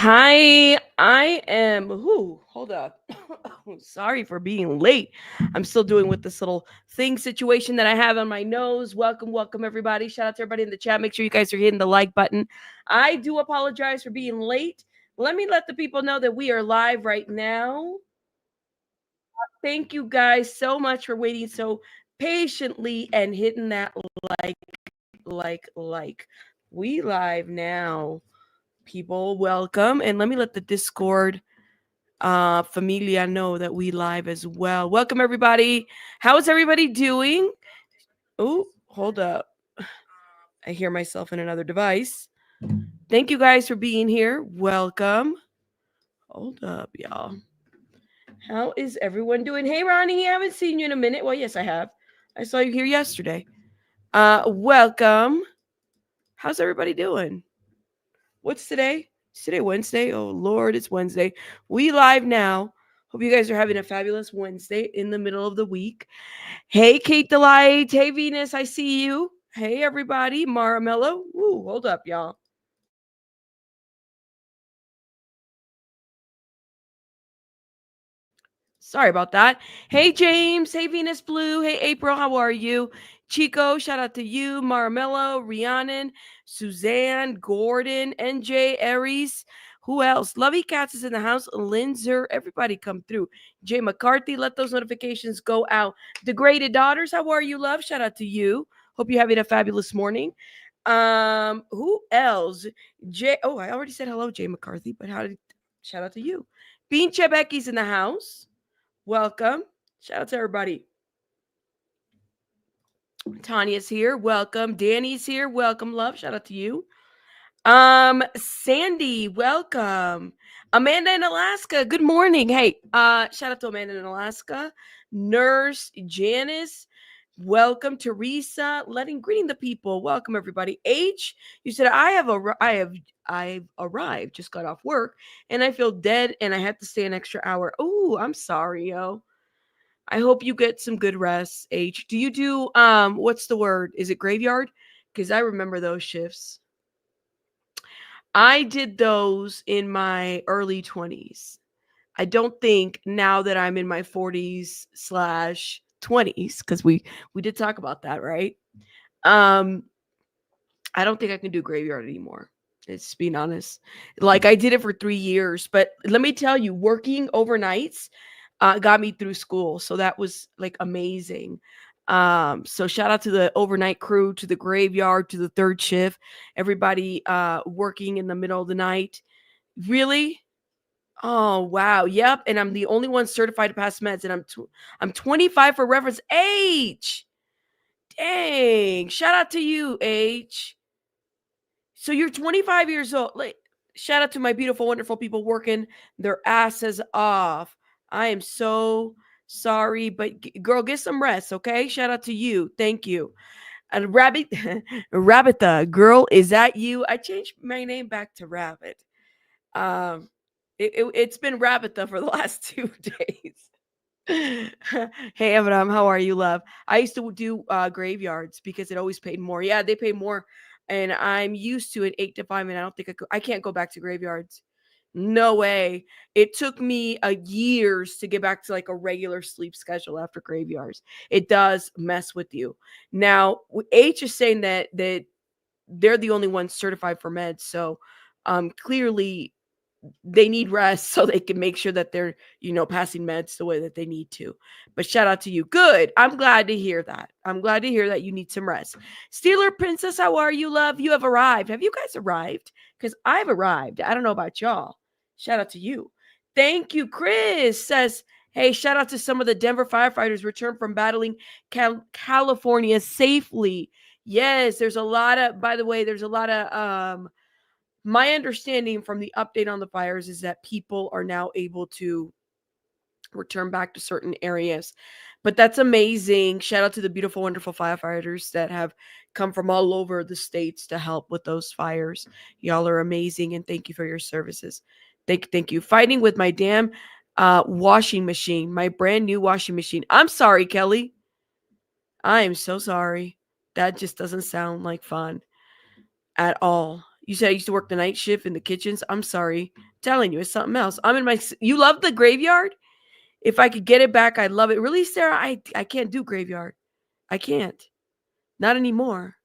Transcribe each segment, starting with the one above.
Hi, I am. Hold up. Sorry for being late. I'm still doing with this little thing situation that I have on my nose. Welcome, everybody. Shout out to everybody in the chat. Make sure you guys are hitting the like button. I do apologize for being late. Let me let the people know that we are live right now. Thank you guys so much for waiting so patiently and hitting that like. We live now. People, welcome. And let me let the Discord familia know that we live as well. Welcome, everybody. How is everybody doing? Oh, hold up. I hear myself in another device. Thank you guys for being here. Welcome. Hold up, y'all. How is everyone doing? Hey, Ronnie, I haven't seen you in a minute. Well, yes, I have. I saw you here yesterday. Welcome. How's everybody doing? What's today? Is today Wednesday? Oh, Lord, it's Wednesday. We live now. Hope you guys are having a fabulous Wednesday in the middle of the week. Hey, Kate Delight. Hey, Venus. I see you. Hey, everybody. Maramello. Woo, hold up, y'all. Sorry about that. Hey, James. Hey, Venus Blue. Hey, April. How are you? Chico, shout out to you. Maramello, Rhiannon, Suzanne, Gordon, NJ, Aries. Who else? Lovey Cats is in the house. Linzer, everybody come through. Jay McCarthy, let those notifications go out. Degraded Daughters, how are you, love? Shout out to you. Hope you're having a fabulous morning. Who else? Jay. Oh, I already said hello, Jay McCarthy, but shout out to you. Bean Chebecki's in the house. Welcome. Shout out to everybody. Tanya's here. Welcome. Danny's here. Welcome, love. Shout out to you. Sandy, welcome. Amanda in Alaska. Good morning. Hey, shout out to Amanda in Alaska. Nurse Janice. Welcome, Teresa. Greeting the people. Welcome, everybody. H, you said I've arrived. Just got off work and I feel dead and I had to stay an extra hour. Oh, I'm sorry, yo. I hope you get some good rest, H. Do you do what's the word? Is it graveyard? Because I remember those shifts. I did those in my early 20s. I don't think now that I'm in my 40s slash 20s, because we did talk about that, right? I don't think I can do graveyard anymore. It's being honest. Like I did it for 3 years, but let me tell you, working overnights got me through school. So that was like amazing. So shout out to the overnight crew, to the graveyard, to the third shift, everybody working in the middle of the night. Really? Oh wow. Yep. And I'm the only one certified to pass meds, and I'm 25 for reference. H. Dang. Shout out to you, H. So you're 25 years old. Like, shout out to my beautiful, wonderful people working their asses off. I am so sorry, but girl, get some rest, okay? Shout out to you. Thank you. And Rabbit, Rabbitha, girl, is that you? I changed my name back to Rabbit. It's been Rabbitha for the last 2 days. Hey, Evan, how are you, love? I used to do graveyards because it always paid more. Yeah, they pay more, and I'm used to it 8 to 5, and I don't think I can't go back to graveyards. No way. It took me a years to get back to like a regular sleep schedule after graveyards. It does mess with you. Now, H is saying that they're the only ones certified for meds, so clearly they need rest so they can make sure that they're, passing meds the way that they need to. But shout out to you. Good. I'm glad to hear that. I'm glad to hear that you need some rest. Steeler Princess, how are you, love? You have arrived. Have you guys arrived? Because I've arrived. I don't know about y'all. Shout out to you. Thank you. Chris says, hey, shout out to some of the Denver firefighters returned from battling California safely. Yes, there's a lot of, by the way, there's a lot of, my understanding from the update on the fires is that people are now able to return back to certain areas. But that's amazing. Shout out to the beautiful, wonderful firefighters that have come from all over the states to help with those fires. Y'all are amazing, and thank you for your services. Thank you. Fighting with my damn washing machine, my brand new washing machine. I'm sorry, Kelly. I am so sorry. That just doesn't sound like fun at all. You said I used to work the night shift in the kitchens. I'm sorry telling you, it's something else. I'm in my. You love the graveyard? If I could get it back, I'd love it. Really, Sarah? I can't do graveyard. I can't. Not anymore.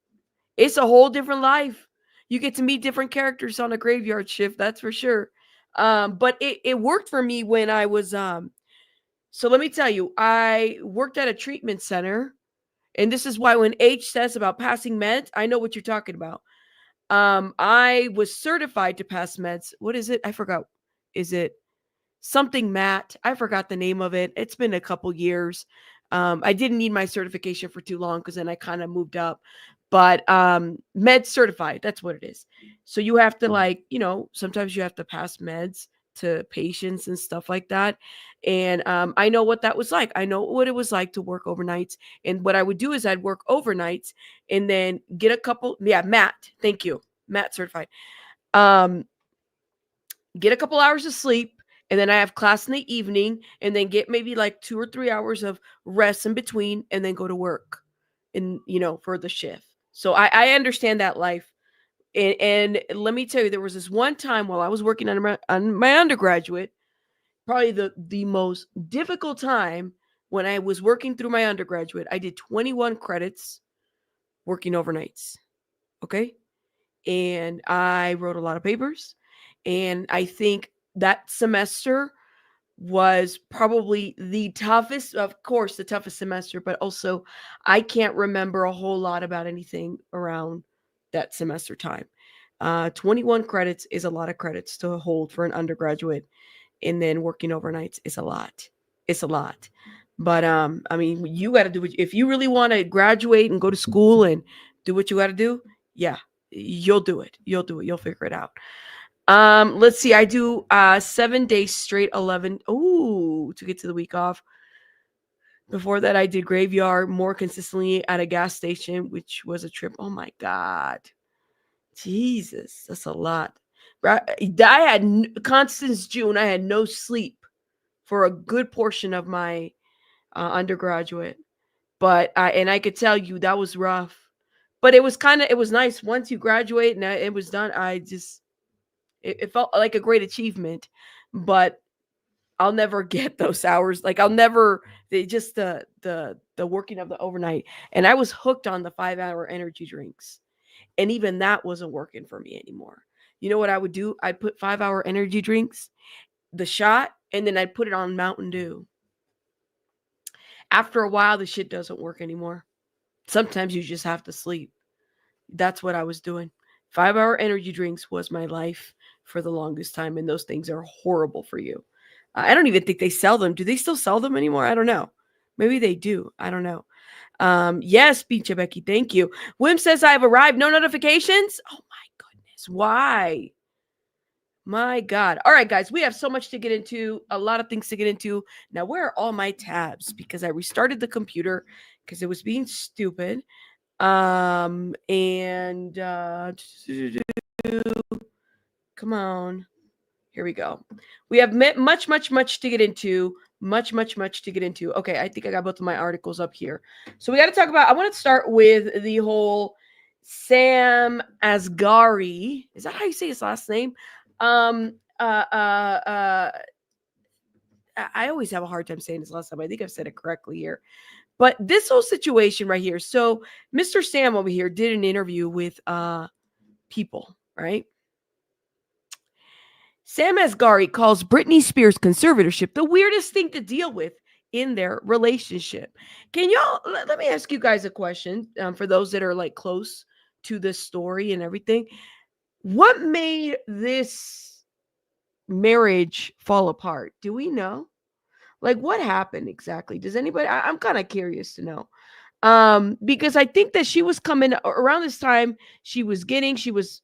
It's a whole different life. You get to meet different characters on a graveyard shift, that's for sure. But it worked for me when I was so let me tell you, I worked at a treatment center, and this is why when H says about passing meds, I know what you're talking about. I was certified to pass meds. What is it? I forgot. Is it something Matt? I forgot the name of it. It's been a couple years. I didn't need my certification for too long because then I kind of moved up. But med certified, that's what it is. So you have to like, sometimes you have to pass meds to patients and stuff like that. And I know what that was like. I know what it was like to work overnights. And what I would do is I'd work overnights and then get a couple. Yeah, Matt. Thank you. Matt certified. Get a couple hours of sleep, and then I have class in the evening, and then get maybe like 2 or 3 hours of rest in between, and then go to work for the shift. So I understand that life. And let me tell you, there was this one time while I was working on my undergraduate, probably the most difficult time when I was working through my undergraduate. I did 21 credits working overnights. Okay. And I wrote a lot of papers. And I think that semester was probably the toughest, of course, the toughest semester, but also I can't remember a whole lot about anything around that semester time. 21 credits is a lot of credits to hold for an undergraduate, and then working overnights is a lot. It's a lot. But I mean, you got to do it if you really want to graduate and go to school and do what you got to do. Yeah, you'll do it. You'll do it. You'll figure it out. Let's see. I do 7 days straight, 11. Ooh, to get to the week off. Before that, I did graveyard more consistently at a gas station, which was a trip. Oh my God. Jesus, that's a lot. I had since June, I had no sleep for a good portion of my undergraduate. But I could tell you that was rough. But it was nice once you graduate and it was done. It felt like a great achievement, but I'll never get those hours. Like I'll never just the working of the overnight. And I was hooked on the 5-hour energy drinks. And even that wasn't working for me anymore. You know what I would do? I'd put 5-hour energy drinks, the shot, and then I'd put it on Mountain Dew. After a while, the shit doesn't work anymore. Sometimes you just have to sleep. That's what I was doing. 5-hour energy drinks was my life for the longest time, and those things are horrible for you. I don't even think they sell them. Do they still sell them anymore? I don't know. Maybe they do. I don't know. Yes, Pinche Becky, thank you. Wim says I have arrived. No notifications? Oh my goodness. Why? My God. All right, guys, we have so much to get into, a lot of things to get into. Now, where are all my tabs? Because I restarted the computer because it was being stupid. And come on. Here we go. We have much to get into. Much to get into. Okay, I think I got both of my articles up here. So we got to talk about, I want to start with the whole Sam Asghari. Is that how you say his last name? I always have a hard time saying his last name. I think I've said it correctly here. But this whole situation right here. So Mr. Sam over here did an interview with people, right? Sam Asghari calls Britney Spears' conservatorship the weirdest thing to deal with in their relationship. Can y'all, let me ask you guys a question for those that are like close to this story and everything. What made this marriage fall apart? Do we know? Like what happened exactly? Does anybody, I'm kind of curious to know. Because I think that she was coming around this time, she was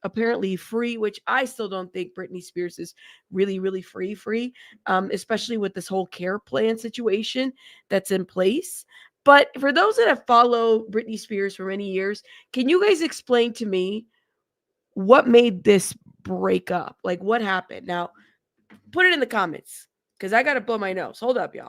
apparently free, which I still don't think Britney Spears is really free, especially with this whole care plan situation that's in place. But for those that have followed Britney Spears for many years, can you guys explain to me what made this break up? Like what happened? Now, put it in the comments because I got to blow my nose. Hold up, y'all.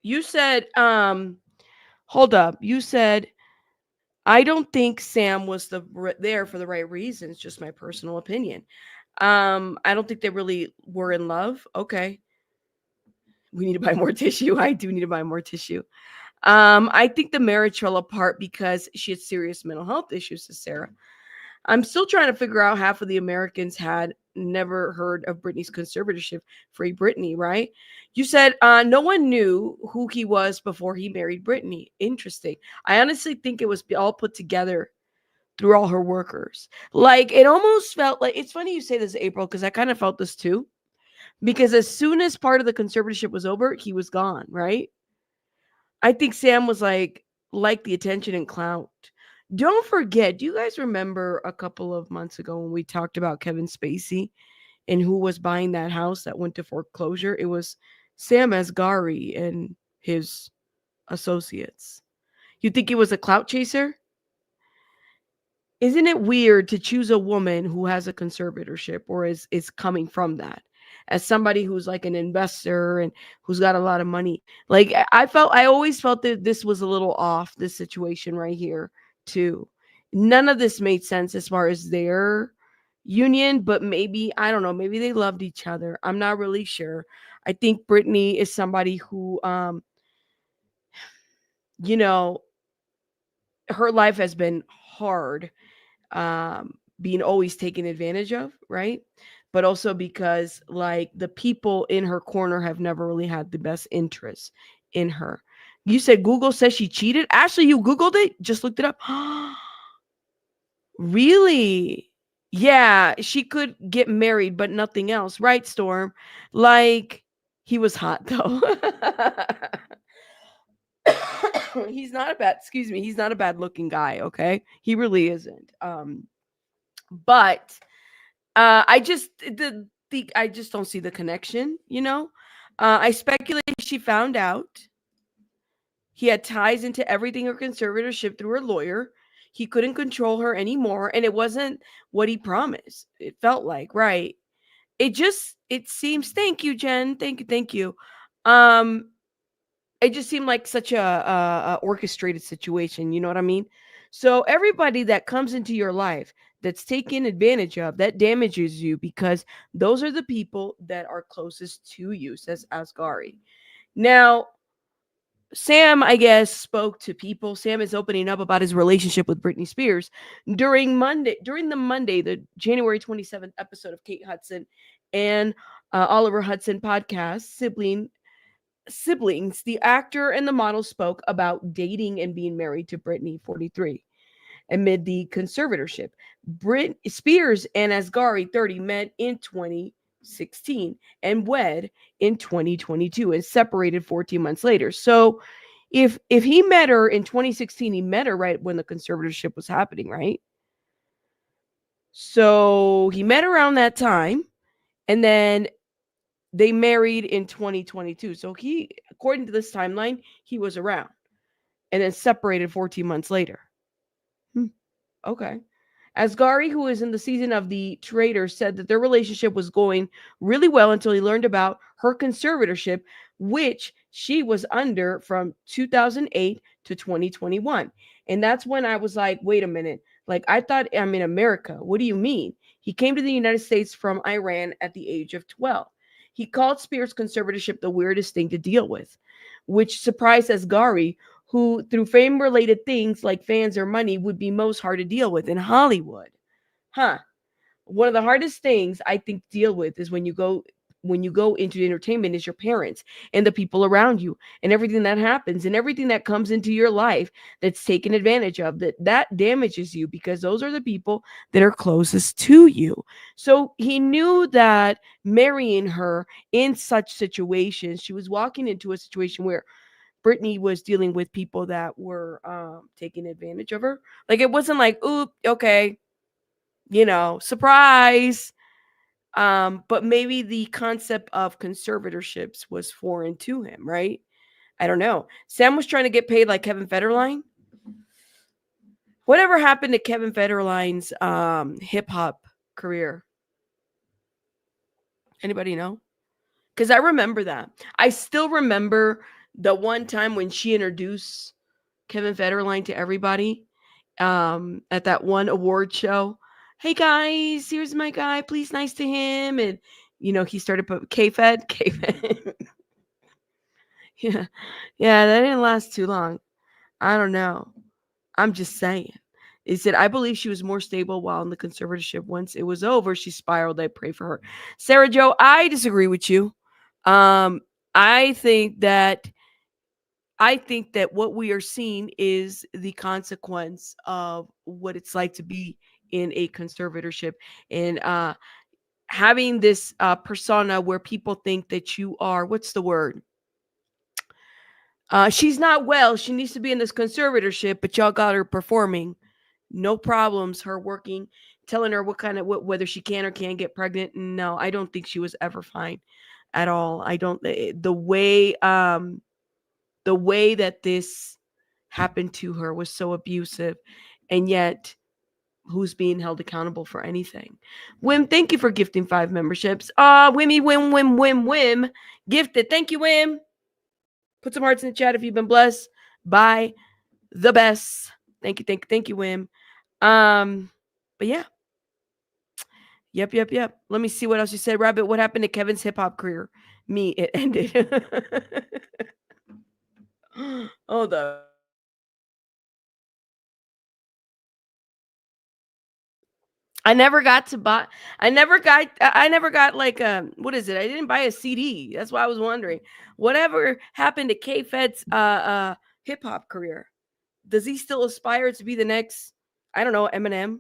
You said, hold up. You said, I don't think Sam was there for the right reasons, just my personal opinion. I don't think they really were in love. Okay. We need to buy more tissue. I do need to buy more tissue. I think the marriage fell apart because she had serious mental health issues, says Sarah. I'm still trying to figure out half of the Americans had never heard of Britney's conservatorship, Free Britney, right? You said no one knew who he was before he married Britney. Interesting. I honestly think it was all put together through all her workers. Like it almost felt like it's funny you say this, April, because I kind of felt this too. Because as soon as part of the conservatorship was over, he was gone, right? I think Sam was like the attention and clout. Don't forget, do you guys remember a couple of months ago when we talked about Kevin Spacey and who was buying that house that went to foreclosure? It was Sam Asghari and his associates. You think he was a clout chaser? Isn't it weird to choose a woman who has a conservatorship or is coming from that as somebody who's like an investor and who's got a lot of money? Like I always felt that this was a little off, this situation right here too. None of this made sense as far as their union, but maybe I don't know, maybe they loved each other. I'm not really sure. I think Brittany is somebody who you know, her life has been hard, being always taken advantage of, right? But also because like the people in her corner have never really had the best interest in her. You said Google says she cheated. Ashley, you Googled it? Just looked it up. Really? Yeah, she could get married, but nothing else, right, Storm? Like he was hot though. He's not a bad, excuse me, he's not a bad looking guy, okay? He really isn't. But I just the I just don't see the connection, you know? I speculate she found out he had ties into everything her conservatorship through her lawyer. He couldn't control her anymore, and it wasn't what he promised. It felt like, right? It seems, thank you, Jen. Thank you. Um, it just seemed like such a orchestrated situation, you know what I mean? So everybody that comes into your life that's taken advantage of, that damages you, because those are the people that are closest to you, says Asghari. Now, Sam, I guess, spoke to people. Sam is opening up about his relationship with Britney Spears during the Monday, the January 27th episode of Kate Hudson and Oliver Hudson podcast, siblings. The actor and the model spoke about dating and being married to Britney, 43, amid the conservatorship. Spears and Asghari, 30, met in 2016 and wed in 2022 and separated 14 months later. So if he met her in 2016, he met her right when the conservatorship was happening, right? So he met around that time and then they married in 2022. So he, according to this timeline, he was around and then separated 14 months later. Okay. Asghari, who is in the season of The Traitor, said that their relationship was going really well until he learned about her conservatorship, which she was under from 2008 to 2021. And that's when I was like, wait a minute. Like, I thought I'm in America. What do you mean? He came to the United States from Iran at the age of 12. He called Spears' conservatorship the weirdest thing to deal with, which surprised Asghari, who, through fame related things like fans or money, would be most hard to deal with in Hollywood. Huh. One of the hardest things I think to deal with is when you go into entertainment is your parents and the people around you and everything that happens and everything that comes into your life that's taken advantage of, that damages you because those are the people that are closest to you. So he knew that marrying her in such situations, she was walking into a situation where Brittany was dealing with people that were taking advantage of her. Like it wasn't like, oop, okay, surprise. But maybe the concept of conservatorships was foreign to him, right? I don't know. Sam was trying to get paid like Kevin Federline. Whatever happened to Kevin Federline's hip hop career? Anybody know? Because I remember that. I still remember the one time when she introduced Kevin Federline to everybody at that one award show. Hey guys, here's my guy. Please nice to him. And he started put K-Fed. K-Fed. Yeah. Yeah, that didn't last too long. I don't know. I'm just saying. He said, I believe she was more stable while in the conservatorship. Once it was over, she spiraled. I pray for her. Sarah Joe, I disagree with you. Um, I think that what we are seeing is the consequence of what it's like to be in a conservatorship and having this persona where people think that you are, what's the word? She's not well. She needs to be in this conservatorship, but y'all got her performing. No problems. Her working, telling her whether she can or can't get pregnant. No, I don't think she was ever fine at all. I don't. The way that this happened to her was so abusive, and yet who's being held accountable for anything? Wim, thank you for gifting 5 memberships. Wimmy, Wim, gifted. Thank you, Wim. Put some hearts in the chat if you've been blessed by the best. Thank you, Wim. But yeah. Yep. Let me see what else you said, Rabbit. What happened to Kevin's hip hop career? Me, it ended. Hold up. I never got like what is it? I didn't buy a CD. That's why I was wondering. Whatever happened to K Fed's hip hop career? Does he still aspire to be the next, I don't know, Eminem?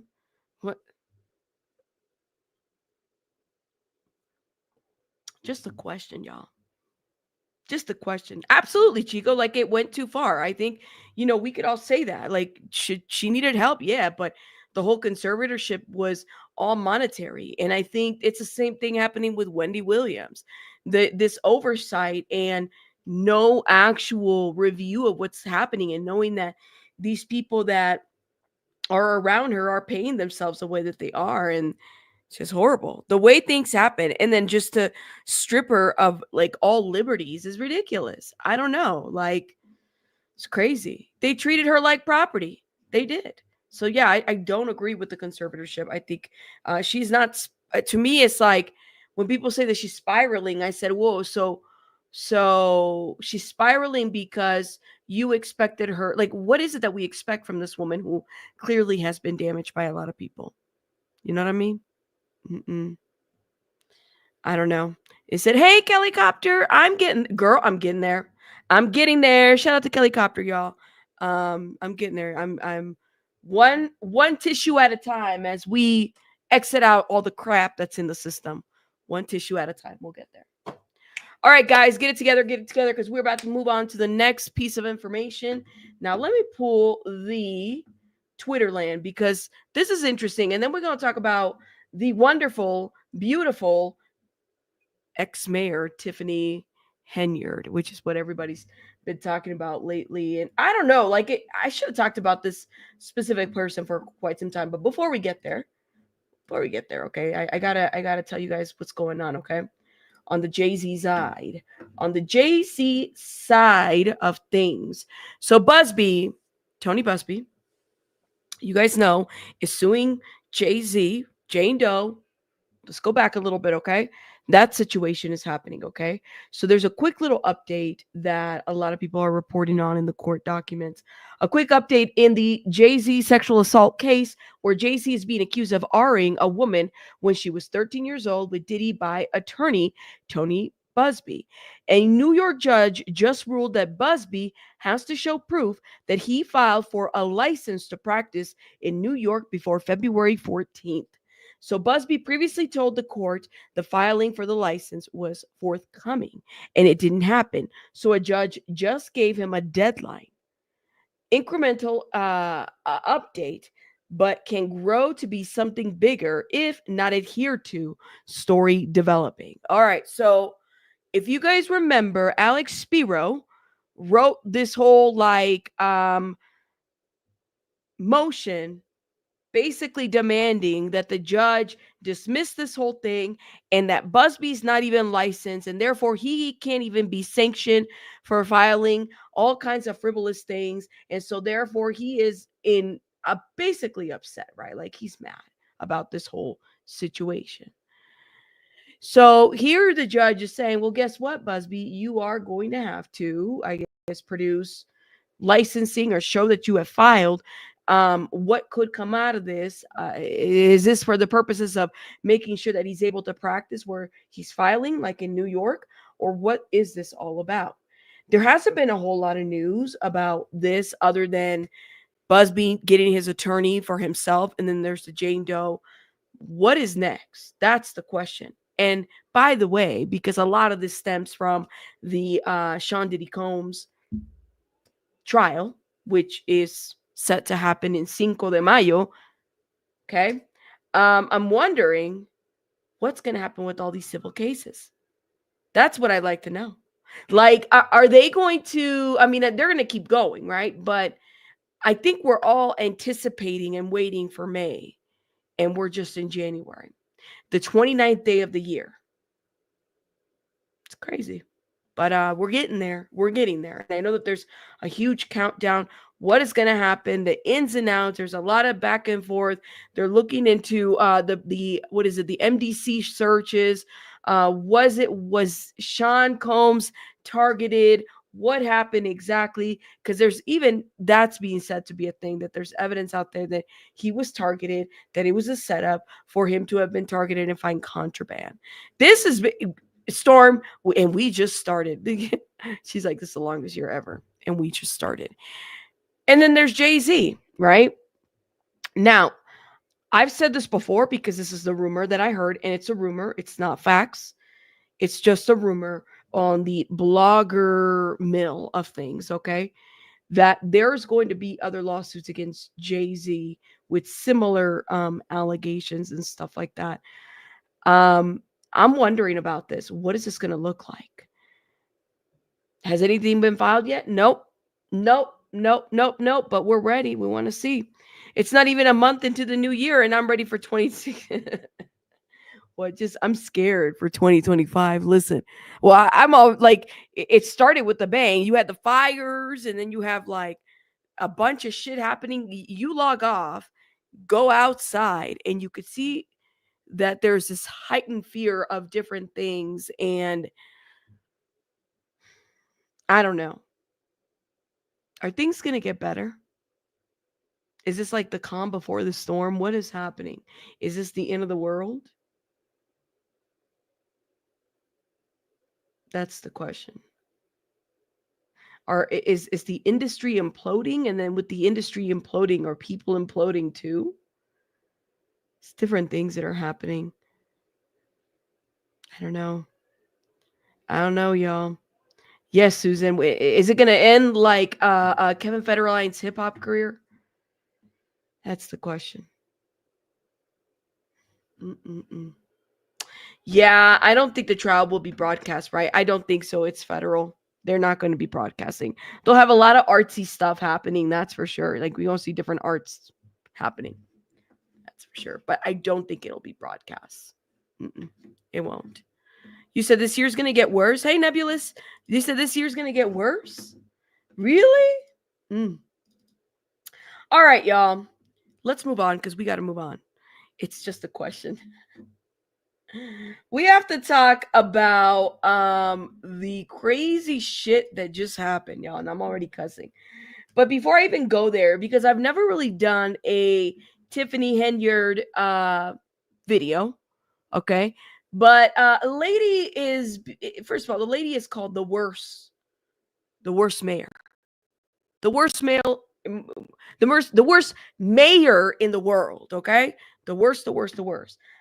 What? Just a question, y'all. Just a question. Absolutely, Chico. Like it went too far. I think, we could all say that. Like, she needed help? Yeah, but the whole conservatorship was all monetary. And I think it's the same thing happening with Wendy Williams. This oversight and no actual review of what's happening, and knowing that these people that are around her are paying themselves the way that they are. And it's just horrible. The way things happen. And then just to strip her of like all liberties is ridiculous. I don't know. Like, it's crazy. They treated her like property. They did. So yeah, I don't agree with the conservatorship. I think she's not. To me, it's like when people say that she's spiraling. I said, whoa. So she's spiraling because you expected her. Like, what is it that we expect from this woman who clearly has been damaged by a lot of people? You know what I mean? Mm-mm. I don't know. It said, "Hey, Kelly Copter, I'm getting there. I'm getting there. Shout out to Kelly Copter, y'all. I'm getting there. I'm one tissue at a time as we exit out all the crap that's in the system. One tissue at a time. We'll get there. All right, guys, get it together, because we're about to move on to the next piece of information. Now, let me pull the Twitter land because this is interesting, and then we're going to talk about the wonderful, beautiful ex-mayor Tiffany Henyard, which is what everybody's been talking about lately. And I don't know, like I should have talked about this specific person for quite some time. But before we get there, okay, I gotta tell you guys what's going on, okay? On the JayZ side, of things. So Buzzbee, Tony Buzzbee, you guys know, is suing JayZ, Jane Doe. Let's go back a little bit, okay? That situation is happening, okay? So there's a quick little update that a lot of people are reporting on in the court documents. A quick update in the JayZ sexual assault case where JayZ is being accused of R-ing a woman when she was 13 years old with Diddy by attorney Tony Buzzbee. A New York judge just ruled that Buzzbee has to show proof that he filed for a license to practice in New York before February 14th. So Buzzbee previously told the court the filing for the license was forthcoming, and it didn't happen. So a judge just gave him a deadline. Incremental update, but can grow to be something bigger if not adhered to. Story developing. All right, so if you guys remember, Alex Spiro wrote this whole motion basically demanding that the judge dismiss this whole thing and that Buzzbee's not even licensed and therefore he can't even be sanctioned for filing all kinds of frivolous things. And so therefore he is in basically upset, right? Like he's mad about this whole situation. So here the judge is saying, well, guess what, Buzzbee? You are going to have to, I guess, produce licensing or show that you have filed. What could come out of this? Is this for the purposes of making sure that he's able to practice where he's filing, like in New York? Or what is this all about? There hasn't been a whole lot of news about this other than Buzzbee getting his attorney for himself. And then there's the Jane Doe. What is next? That's the question. And by the way, because a lot of this stems from the Sean Diddy Combs trial, which is set to happen in Cinco de Mayo. Okay. I'm wondering what's going to happen with all these civil cases. That's what I'd like to know. Like, are they going to, I mean, they're going to keep going, right? But I think we're all anticipating and waiting for May, and we're just in January, the 29th day of the year. It's crazy. But we're getting there. We're getting there. And I know that there's a huge countdown. What is going to happen? The ins and outs. There's a lot of back and forth. They're looking into the what is it? The MDC searches. Was Sean Combs targeted? What happened exactly? Because there's even that's being said to be a thing, that there's evidence out there that he was targeted, that it was a setup for him to have been targeted and find contraband. This is Storm, and we just started. She's like, this is the longest year ever, and we just started. And then there's JayZ, right? Now, I've said this before because this is the rumor that I heard, and it's a rumor. It's not facts. It's just a rumor on the blogger mill of things, okay? That there's going to be other lawsuits against JayZ with similar allegations and stuff like that. I'm wondering about this. What is this going to look like? Has anything been filed yet? Nope. But we're ready. We want to see. It's not even a month into the new year, and I'm ready for 26. Well, I'm scared for 2025. Listen, well, I'm all like, it started with the bang. You had the fires, and then you have like a bunch of shit happening. You log off, go outside, and you could see that there's this heightened fear of different things. And I don't know. Are things going to get better? Is this like the calm before the storm? What is happening? Is this the end of the world? That's the question. Or is the industry imploding? And then with the industry imploding, are people imploding too? It's different things that are happening. I don't know. Y'all. Yes, Susan. Is it going to end like Kevin Federline's hip hop career? That's the question. Yeah, I don't think the trial will be broadcast, right? I don't think so. It's federal. They're not going to be broadcasting. They'll have a lot of artsy stuff happening. That's for sure. Like, we won't see different arts happening. That's for sure. But I don't think it'll be broadcast. It won't. You said this year's going to get worse? Hey, Nebulous. You said this year's going to get worse? Really? All right, y'all. Let's move on because we got to move on. It's just a question. We have to talk about the crazy shit that just happened, y'all. And I'm already cussing. But before I even go there, because I've never really done a Tiffany Henyard video, okay? But a lady is, first of all, the lady is called the worst mayor. The worst male, the worst mayor in the world, okay? The worst.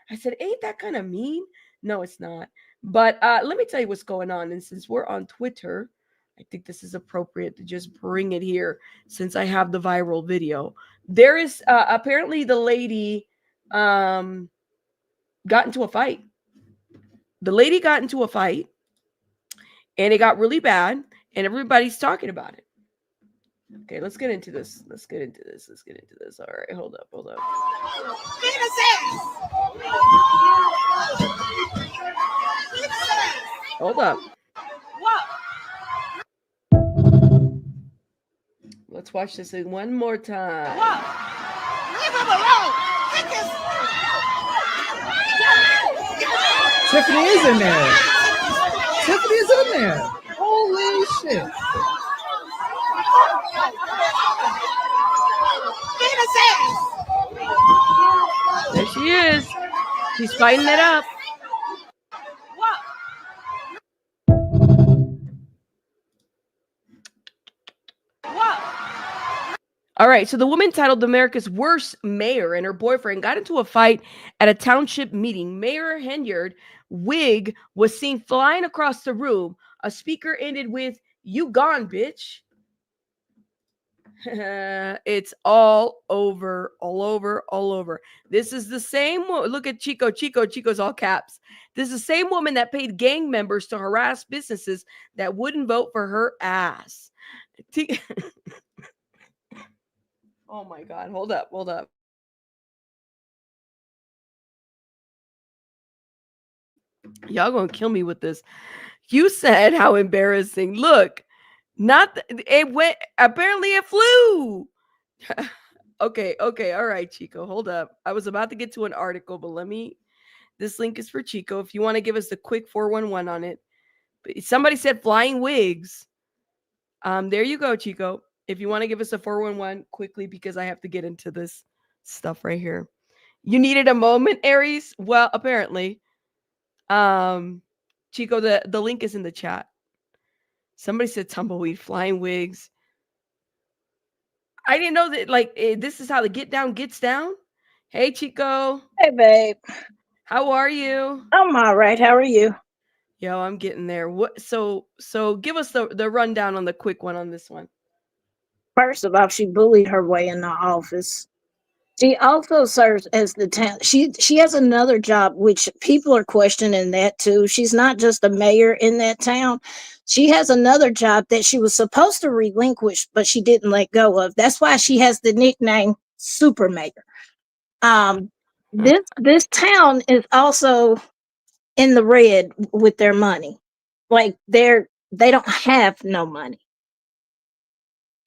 I said, ain't that kind of mean? No, it's not. But let me tell you what's going on. And since we're on Twitter, I think this is appropriate to just bring it here since I have the viral video. There is apparently the lady got into a fight. The lady got into a fight and it got really bad and everybody's talking about it. Okay, let's get into this. Let's get into this. All right, hold up. Hold up. Let's watch this one more time. Leave him alone. Tiffany is in there. Tiffany is in there. Holy shit. There she is. She's fighting it up. All right, so the woman titled America's Worst Mayor and her boyfriend got into a fight at a township meeting. Mayor Henyard wig was seen flying across the room. A speaker ended with, "You gone, bitch." It's all over. This is the same. Look at Chico. Chico's all caps. This is the same woman that paid gang members to harass businesses that wouldn't vote for her ass. Oh my God. Hold up. Y'all gonna kill me with this. You said how embarrassing. Look, apparently it flew. Okay. All right, Chico. Hold up. I was about to get to an article, but this link is for Chico. If you want to give us the quick 411 on it. But somebody said flying wigs. There you go, Chico. If you want to give us a 411 quickly, because I have to get into this stuff right here. You needed a moment, Aries? Well, apparently. Chico, the link is in the chat. Somebody said tumbleweed, flying wigs. I didn't know that, this is how the get down gets down. Hey, Chico. Hey, babe. How are you? I'm all right. How are you? Yo, I'm getting there. So give us the rundown on the quick one on this one. First of all, she bullied her way in the office. She also serves as the town. She has another job, which people are questioning that too. She's not just a mayor in that town. She has another job that she was supposed to relinquish, but she didn't let go of. That's why she has the nickname Super Mayor. This town is also in the red with their money. Like they don't have no money.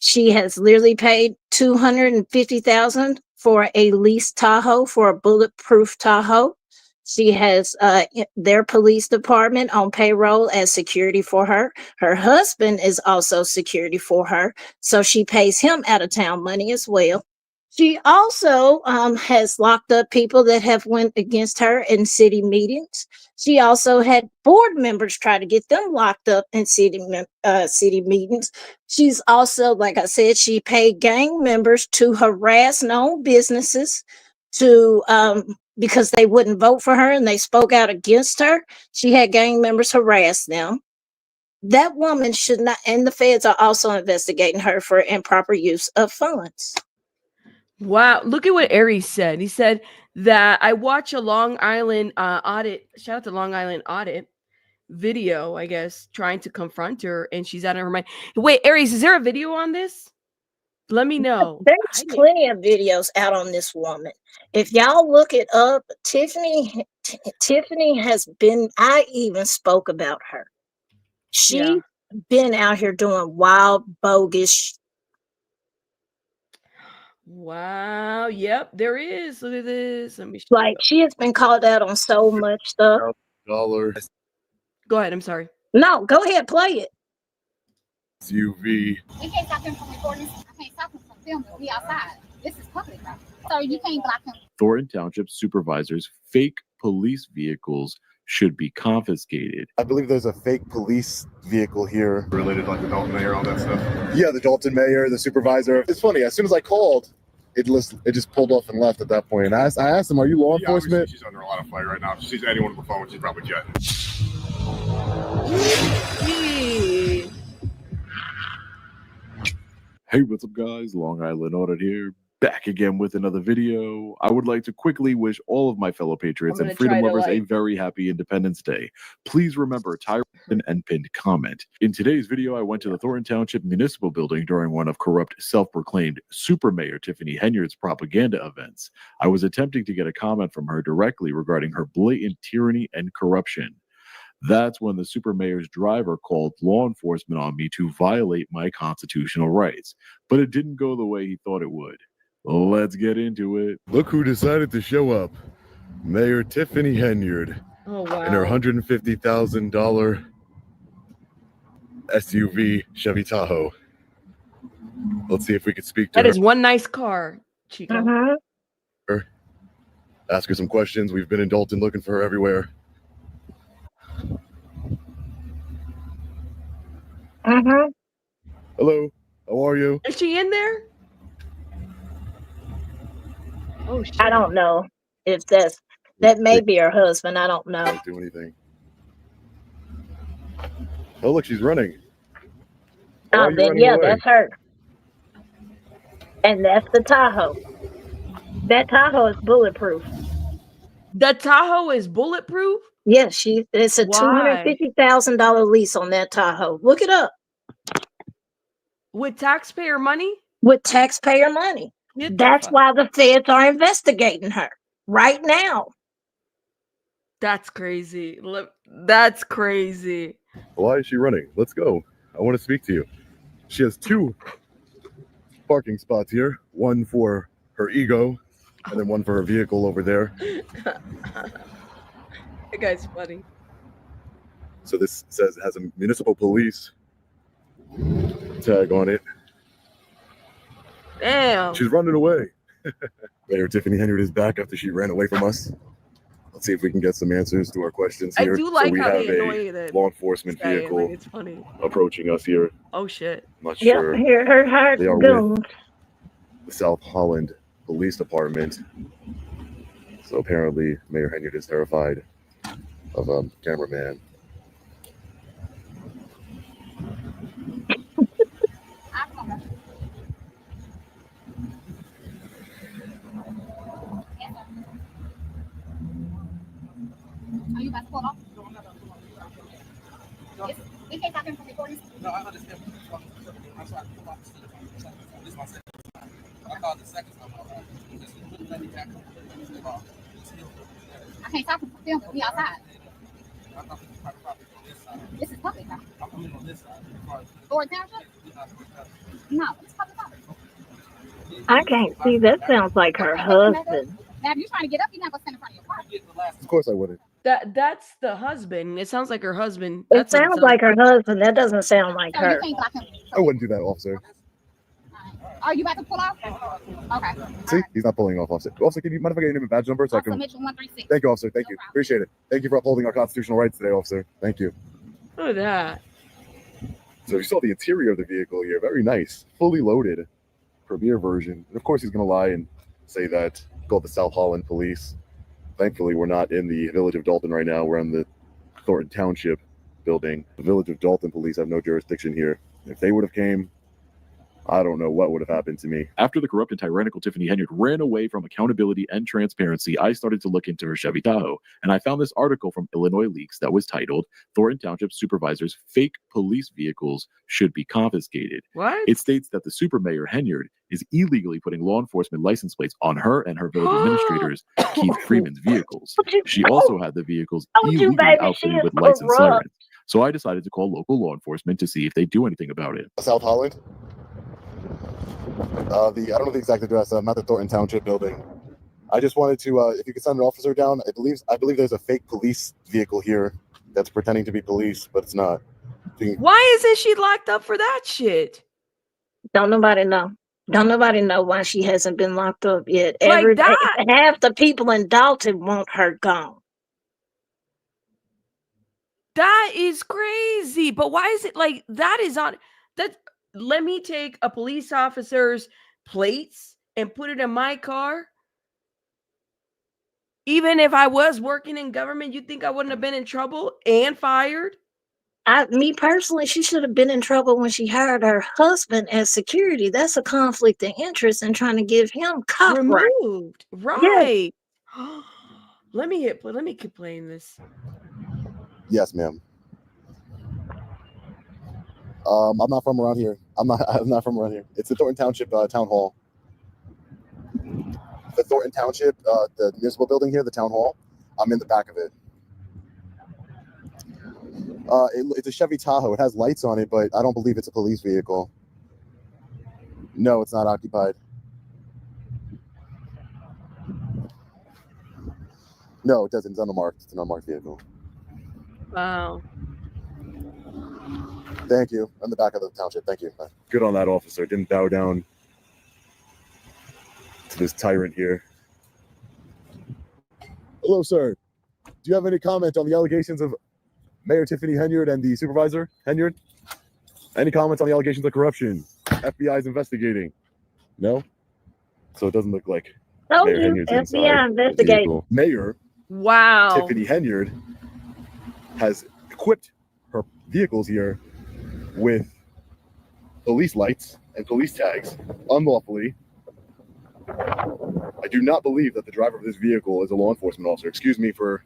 She has literally paid $250,000 for a leased Tahoe, for a bulletproof Tahoe. She has their police department on payroll as security for her. Her husband is also security for her, so she pays him out of town money as well. She also has locked up people that have went against her in city meetings. She also had board members try to get them locked up in city meetings. She's also, like I said, she paid gang members to harass known businesses because they wouldn't vote for her and they spoke out against her. She had gang members harass them. That woman should not, and the feds are also investigating her for improper use of funds. Wow. Look at what Aries said. He said that I watch a Long Island audit. Shout out to Long Island audit video, I guess, trying to confront her, and she's out of her mind. Wait, Aries, is there a video on this? Let me know. There's plenty of videos out on this woman. If y'all look it up, Tiffany has been, I even spoke about her. She's been out here doing wild, bogus. Wow. Yep, there is. Look at this. Let me show Like, she has been called out on so much stuff. Dollar. Go ahead. I'm sorry. No, go ahead, play it. UV. We can't stop him from recording. I can't stop him from filming. We outside. This is public property. So you can't block him. Thornton Township supervisors, fake police vehicles should be confiscated. I believe there's a fake police vehicle here. Related to like the Dalton mayor, all that stuff. Yeah, the Dalton mayor, the supervisor. It's funny, as soon as I called, it just pulled off and left at that point. And I asked him, are you law enforcement? She's under a lot of fire right now. If she sees anyone on the phone, she's probably jetting. Hey, what's up, guys? Long Island Audit here. Back again with another video. I would like to quickly wish all of my fellow patriots I'm and gonna freedom try to, lovers a like- very happy Independence Day. Please remember, type and pinned comment. In today's video, I went to the Thornton Township Municipal Building during one of corrupt self-proclaimed Super Mayor Tiffany Henyard's propaganda events. I was attempting to get a comment from her directly regarding her blatant tyranny and corruption. That's when the super mayor's driver called law enforcement on me to violate my constitutional rights. But it didn't go the way he thought it would. Let's get into it. Look who decided to show up. Mayor Tiffany Henyard Oh wow. in her $150,000 SUV Chevy Tahoe. Let's see if we could speak to That her. is one nice car, Chico. Mm-hmm. Ask her some questions. We've been in Dalton looking for her everywhere. Mm-hmm. Hello, how are you? Is she in there? Oh shit. I don't know if that may be her husband. I don't know. Can't do anything. Oh, look, she's running. Why are Oh, you then running yeah, away? that's her. And that's the Tahoe. That Tahoe is bulletproof. The Tahoe is bulletproof? Yes, it's a Why? $250,000 lease on that Tahoe. Look it up. With taxpayer money? With taxpayer money. Get the That's fuck- why the feds are investigating her right now. That's crazy. Look, that's crazy. Why is she running? Let's go. I want to speak to you. She has two parking spots here. One for her ego, and then one for her vehicle over there. That guy's funny. So this says it has a municipal police tag on it. Damn. She's running away. Mayor Tiffany Henyard is back after she ran away from us. Let's see if we can get some answers to our questions I here. do like so we how have they a annoy the law enforcement guy, like, vehicle it's funny. approaching us here. Oh shit. I'm not Yep, sure. here her They are goons. The South Holland Police Department. So apparently Mayor Henyard is terrified of a cameraman. Are you about to pull off? We can't talk in for recording. No, I understand. I'm sorry. This is my second time. I called the second time. Just let me back up. I can't talk in for film. We outside. I thought this was private property on this side. This is public property. I'm coming on this side. Or township? No, it's public property. I can't see. That sounds like her husband. Now, if you're trying to get up, you're not going to stand in front of your car. Of course I wouldn't. That's the husband. It sounds like her husband. It That's what sounds like her husband. That doesn't sound like So you her. can't block him. I wouldn't do that, officer. Are you about to pull off? Okay. See, he's not pulling off, officer. Officer, can you mind if I get your name and badge number so I Officer can? Mitchell 136. Thank you, officer. Thank No you. problem. Appreciate it. Thank you for upholding our constitutional rights today, officer. Thank you. Look at that. So you saw the interior of the vehicle here. Very nice. Fully loaded. Premier version. And of course he's going to lie and say that called the South Holland Police. Thankfully, we're not in the village of Dalton right now. We're in the Thornton Township building. The village of Dalton police have no jurisdiction here. If they would have came, I don't know what would have happened to me. After the corrupt and tyrannical Tiffany Henyard ran away from accountability and transparency, I started to look into her Chevy Tahoe, and I found this article from Illinois Leaks that was titled, Thornton Township Supervisor's Fake Police Vehicles Should Be Confiscated. What? It states that the Super Mayor Henyard is illegally putting law enforcement license plates on her and her village administrators, Keith Freeman's vehicles. She also had the vehicles Told you, illegally baby, she outfitted is with lights and corrupt. sirens. So I decided to call local law enforcement to see if they do anything about it. South Holland? I don't know the exact address. I'm at the Thornton Township building. I just wanted to, if you could send an officer down. I believe there's a fake police vehicle here that's pretending to be police, but it's not. Why isn't she locked up for that shit? Don't nobody know. Don't nobody know why she hasn't been locked up yet. Like that. Half the people in Dalton want her gone. That is crazy. But why is it like that is on that? Let me take a police officer's plates and put it in my car. Even if I was working in government, you think I wouldn't have been in trouble and fired? Me personally, she should have been in trouble when she hired her husband as security. That's a conflict of interest in trying to give him copyright. Removed. Yes. Right. Let me keep playing this. Yes, ma'am. I'm not from around here. I'm not from around here. It's the Thornton Township Town Hall. The Thornton Township, the municipal building here, the town hall. I'm in the back of it. It's a Chevy Tahoe. It has lights on it, but I don't believe it's a police vehicle. No, it's not occupied. No, it doesn't. It's unmarked. It's an unmarked vehicle. Wow. Thank you. I'm in the back of the township. Thank you. Good on that officer. Didn't bow down to this tyrant here. Hello, sir. Do you have any comment on the allegations of Mayor Tiffany Henyard and the supervisor Henyard? Any comments on the allegations of corruption? FBI is investigating. No? So it doesn't look like Told Mayor you, Henyard's inside FBI the investigating. vehicle. Mayor Wow. Tiffany Henyard has equipped her vehicles here with police lights and police tags unlawfully. I do not believe that the driver of this vehicle is a law enforcement officer. Excuse me for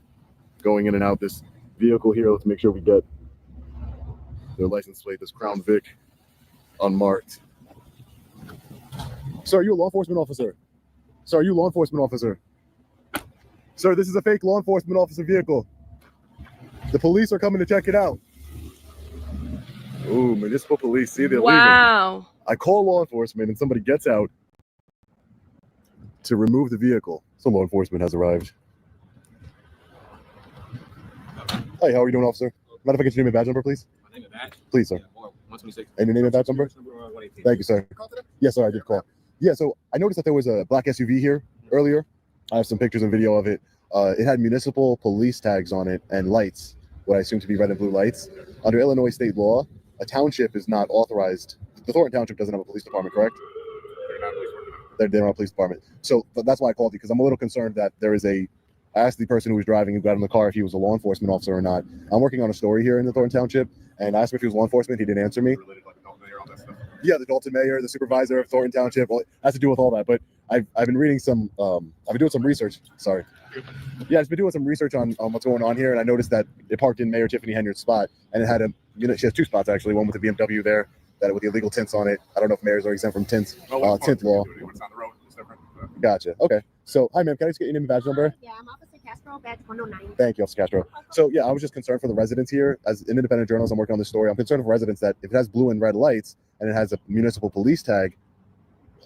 going in and out this vehicle here. Let's make sure we get their license plate, this Crown Vic, unmarked. Sir, are you a law enforcement officer? Sir, are you a law enforcement officer? Sir, this is a fake law enforcement officer vehicle. The police are coming to check it out. Ooh, municipal police. See, they're leaving. Wow. I call law enforcement and somebody gets out to remove the vehicle. So law enforcement has arrived. Hi, how are you doing, officer? Mind if I get your name and badge number, please? My name is Matt. Please, sir. Yeah, 126. And your name and badge number? 118. Thank you, sir. Yes, sir, I did call. Yeah, so I noticed that there was a black SUV here earlier. I have some pictures and video of it. It had municipal police tags on it and lights, what I assume to be red and blue lights. Under Illinois state law, a township is not authorized. The Thornton Township doesn't have a police department, correct? They're not a police department. So that's why I called you, because I'm a little concerned that there is I asked the person who was driving, who got in the car, if he was a law enforcement officer or not. I'm working on a story here in the Thornton Township, and I asked him if he was law enforcement. He didn't answer me. Yeah, the Dalton mayor, the supervisor of Thornton Township. Well, it has to do with all that. But I've been reading some, I've been doing some research. Sorry. Yeah, I've been doing some research on what's going on here, and I noticed that it parked in Mayor Tiffany Henyard's spot, and it had she has two spots actually, one with the BMW there, that with the illegal tints on it. I don't know if mayors are exempt from tints, tint law. Gotcha. Okay. So, hi, ma'am. Can I just get your name and badge number? Yeah, I'm Officer Castro, badge 109. Thank you, Officer Castro. So, yeah, I was just concerned for the residents here. As an independent journalist, I'm working on this story. I'm concerned for residents that if it has blue and red lights and it has a municipal police tag,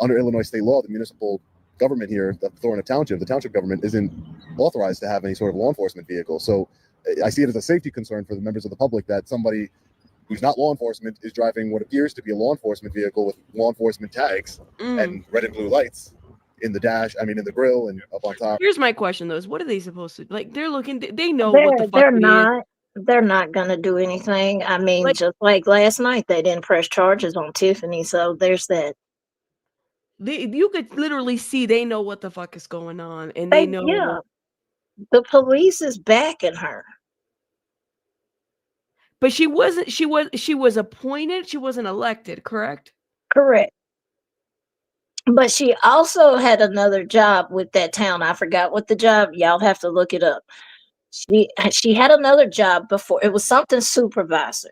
under Illinois state law, the municipal government here, the Thornton Township, the township government isn't authorized to have any sort of law enforcement vehicle. So, I see it as a safety concern for the members of the public that somebody who's not law enforcement is driving what appears to be a law enforcement vehicle with law enforcement tags and red and blue lights in the dash, in the grill and up on top. Here's my question though, is what are they supposed to like? They're looking, they know They're, what the fuck they're it is. not. They're not going to do anything. I mean, Like- just like last night, they didn't press charges on Tiffany. So there's that. You could literally see they know what the fuck is going on, and they know. Yeah, the police is backing her. But she wasn't. She was appointed. She wasn't elected. Correct. Correct. But she also had another job with that town. I forgot what the job. Y'all have to look it up. She had another job before. It was something supervisor,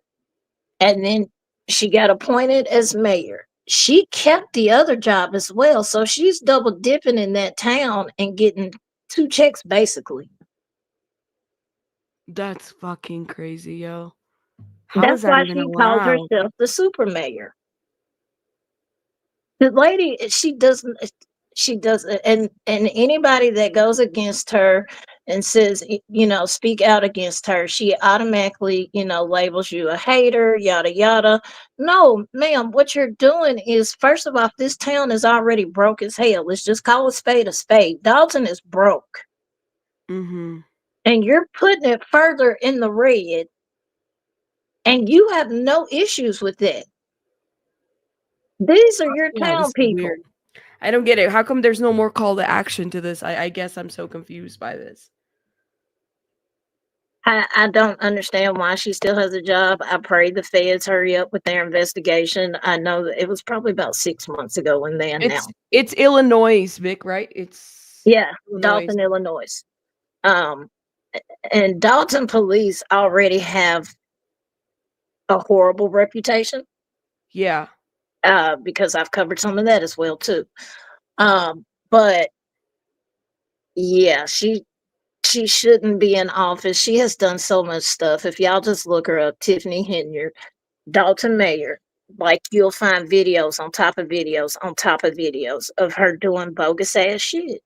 and then she got appointed as mayor. She kept the other job as well, so she's double dipping in that town and getting 2 checks basically. That's fucking crazy, yo. How That's is that why even she calls allowed? herself the super mayor. The lady, she doesn't, and anybody that goes against her and says, speak out against her, she automatically, labels you a hater, yada, yada. No, ma'am, what you're doing is, first of all, this town is already broke as hell. Let's just call a spade a spade. Dalton is broke. Mm-hmm. And you're putting it further in the red, and you have no issues with that. These are your Yeah, town this is people. weird. I don't get it. How come there's no more call to action to this? I guess I'm so confused by this. I don't understand why she still has a job. I pray the feds hurry up with their investigation. I know that it was probably about 6 months ago when they announced. It's Illinois, Vic, right? It's Yeah, Illinois. Dalton, Illinois. And Dalton police already have a horrible reputation. Yeah. Because I've covered some of that as well too. But yeah, she shouldn't be in office. She has done so much stuff. If y'all just look her up, Tiffany Henyard, Dalton Mayor, like you'll find videos on top of videos on top of videos of her doing bogus ass shit.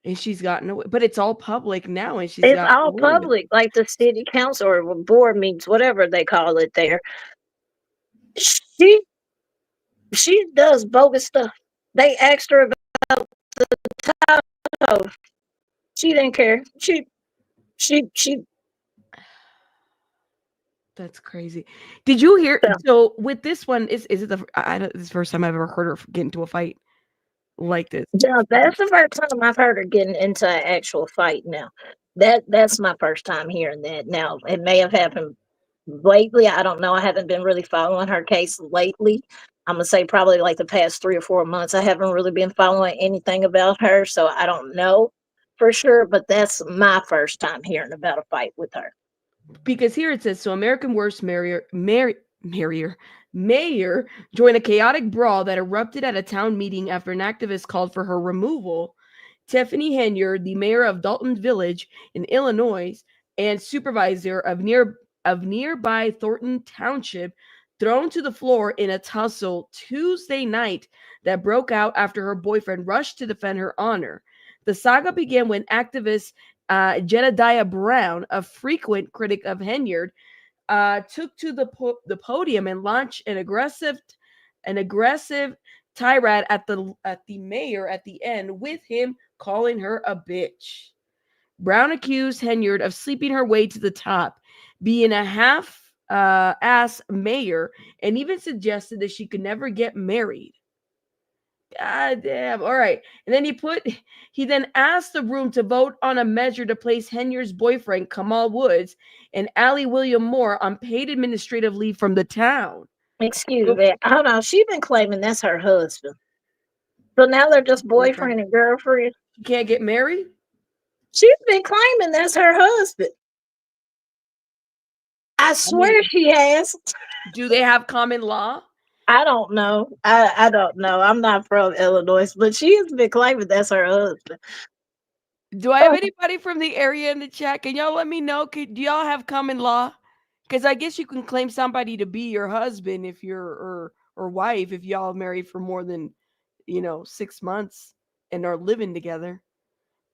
And she's gotten away, but it's all public now, and she's It's gotten all away with it. public, like the city council or board meetings, whatever they call it there. She does bogus stuff. They asked her about the title. She didn't care. She That's crazy. Did you hear? Yeah. So with this one, is it this is the first time I've ever heard her get into a fight like this? Yeah, that's the first time I've heard her getting into an actual fight now. That's my first time hearing that. Now, it may have happened lately. I don't know. I haven't been really following her case lately. I'm gonna say probably like the past 3 or 4 months. I haven't really been following anything about her, so I don't know for sure. But that's my first time hearing about a fight with her. Because here it says, so American Worst Mayor joined a chaotic brawl that erupted at a town meeting after an activist called for her removal. Tiffany Henyard, the mayor of Dalton Village in Illinois and supervisor of nearby Thornton Township, thrown to the floor in a tussle Tuesday night that broke out after her boyfriend rushed to defend her honor. The saga began when activist Jedediah Brown, a frequent critic of Henyard, took to the podium and launched an aggressive tirade at the mayor at the end, with him calling her a bitch. Brown accused Henyard of sleeping her way to the top, being a half-ass mayor, and even suggested that she could never get married. God damn. All right. And then he then asked the room to vote on a measure to place Henyard's boyfriend, Kamal Woods, and Allie William Moore on paid administrative leave from the town. Excuse me. Hold on. She's been claiming that's her husband. So now they're just boyfriend and girlfriend. She can't get married? She's been claiming that's her husband. I swear she has. Do they have common law? I don't know. I don't know. I'm not from Illinois, but she has been claiming that's her husband. Do I have anybody from the area in the chat? Can y'all let me know? Do y'all have common law? Because I guess you can claim somebody to be your husband if you're or wife if y'all married for more than 6 months and are living together.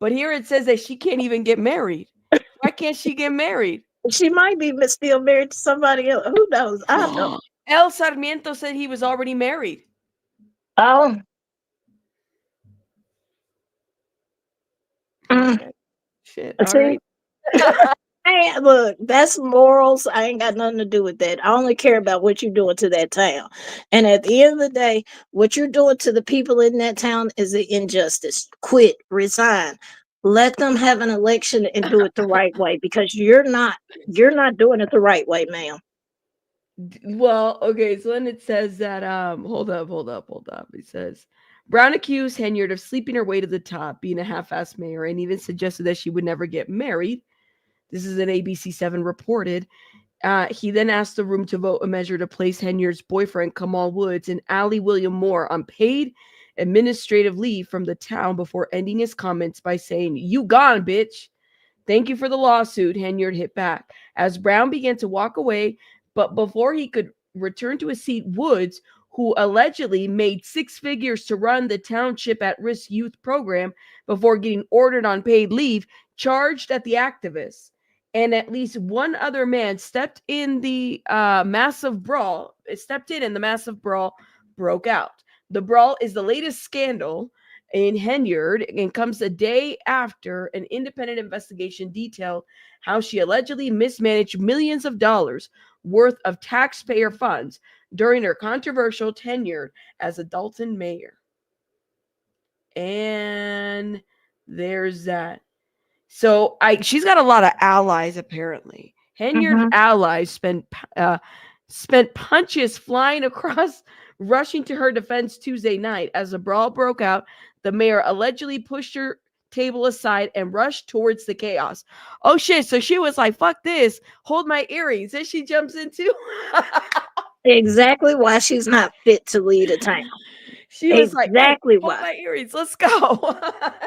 But here it says that she can't even get married. Why can't she get married? She might be still married to somebody else. Who knows? I don't know. El Sarmiento said he was already married. Oh. Okay. Shit. All See? right. Hey, look, that's morals. I ain't got nothing to do with that. I only care about what you're doing to that town. And at the end of the day, what you're doing to the people in that town is an injustice. Quit, resign. Let them have an election and do it the right way, because you're not doing it the right way, ma'am. Well, okay, so then it says that hold up. It says Brown accused Henyard of sleeping her way to the top, being a half-assed mayor, and even suggested that she would never get married. This is an ABC7 reported. He then asked the room to vote a measure to place Henyard's boyfriend, Kamal Woods, and Allie William Moore on paid administrative leave from the town before ending his comments by saying, "You gone, bitch." "Thank you for the lawsuit," Henyard hit back. As Brown began to walk away, but before he could return to his seat, Woods, who allegedly made 6 figures to run the township at-risk youth program before getting ordered on paid leave, charged at the activists. And at least one other man stepped in the massive brawl. And the massive brawl broke out. The brawl is the latest scandal in Henyard and comes a day after an independent investigation detailed how she allegedly mismanaged millions of dollars worth of taxpayer funds during her controversial tenure as a Dalton mayor. And there's that. So she's got a lot of allies apparently. Henyard's allies spent punches flying across, rushing to her defense Tuesday night. As the brawl broke out, the mayor allegedly pushed her table aside and rushed towards the chaos. Oh shit, so she was like, fuck this, hold my earrings. Then she jumps into Exactly why she's not fit to lead a town. she was like, hey, Exactly hold why. my earrings, let's go.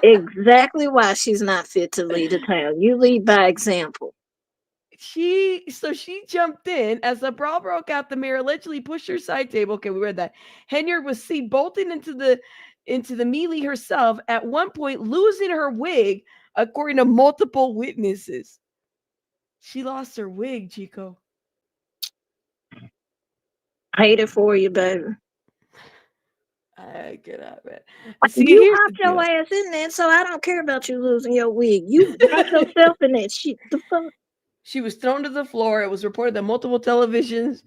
Exactly why she's not fit to lead a town. You lead by example. She jumped in as the brawl broke out. The mayor allegedly pushed her side table. Okay, we read that. Henyard was seen bolting into the melee herself, at one point losing her wig, according to multiple witnesses. She lost her wig, Chico. Hate it for you, baby. I get out, man. See, you hopped your ass in there, so I don't care about you losing your wig. You got yourself in that shit. The fuck? She was thrown to the floor. It was reported that multiple televisions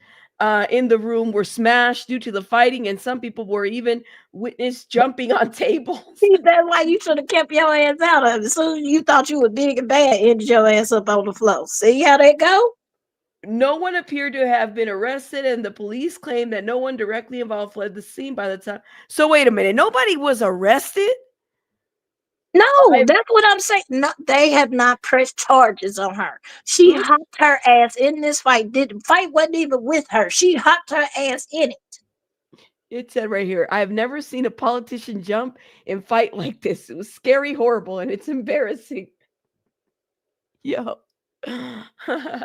in the room were smashed due to the fighting, and some people were even witnessed jumping on tables. See, that's why you should have kept your ass out of it. So you thought you were big and bad, ended your ass up on the floor. See how that go? No one appeared to have been arrested, and the police claimed that no one directly involved fled the scene by the time. So wait a minute, nobody was arrested? No, that's what I'm saying. No, they have not pressed charges on her. She hopped her ass in this fight. Fight wasn't even with her. She hopped her ass in it. It said right here, I have never seen a politician jump and fight like this. It was scary, horrible, and it's embarrassing. Yo. There's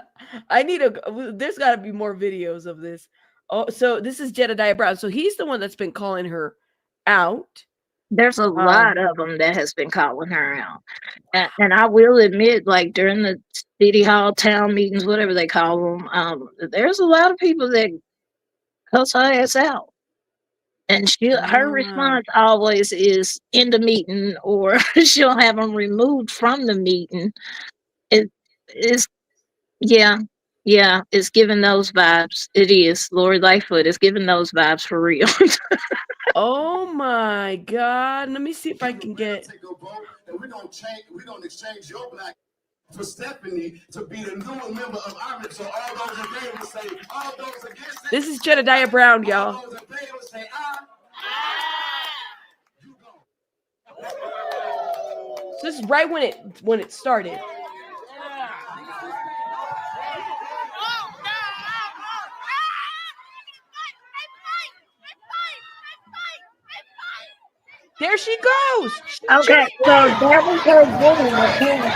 got to be more videos of this. Oh, so this is Jedediah Brown. So he's the one that's been calling her out. There's a lot of them that has been calling her out. And I will admit, like during the city hall town meetings, whatever they call them, there's a lot of people that cuss her ass out. And her response always is in the meeting, or she'll have them removed from the meeting. It's giving those vibes. It is. Lori Lightfoot is giving those vibes for real. Oh my God. Let me see if I can get. We don't exchange your black for Stephanie to be the new member of Army. So all those in favor will say, all those against it. This is Jedediah Brown, y'all. All those in favor say, you go. So this is right when it started. There she goes. Okay, so that was her doing apparently.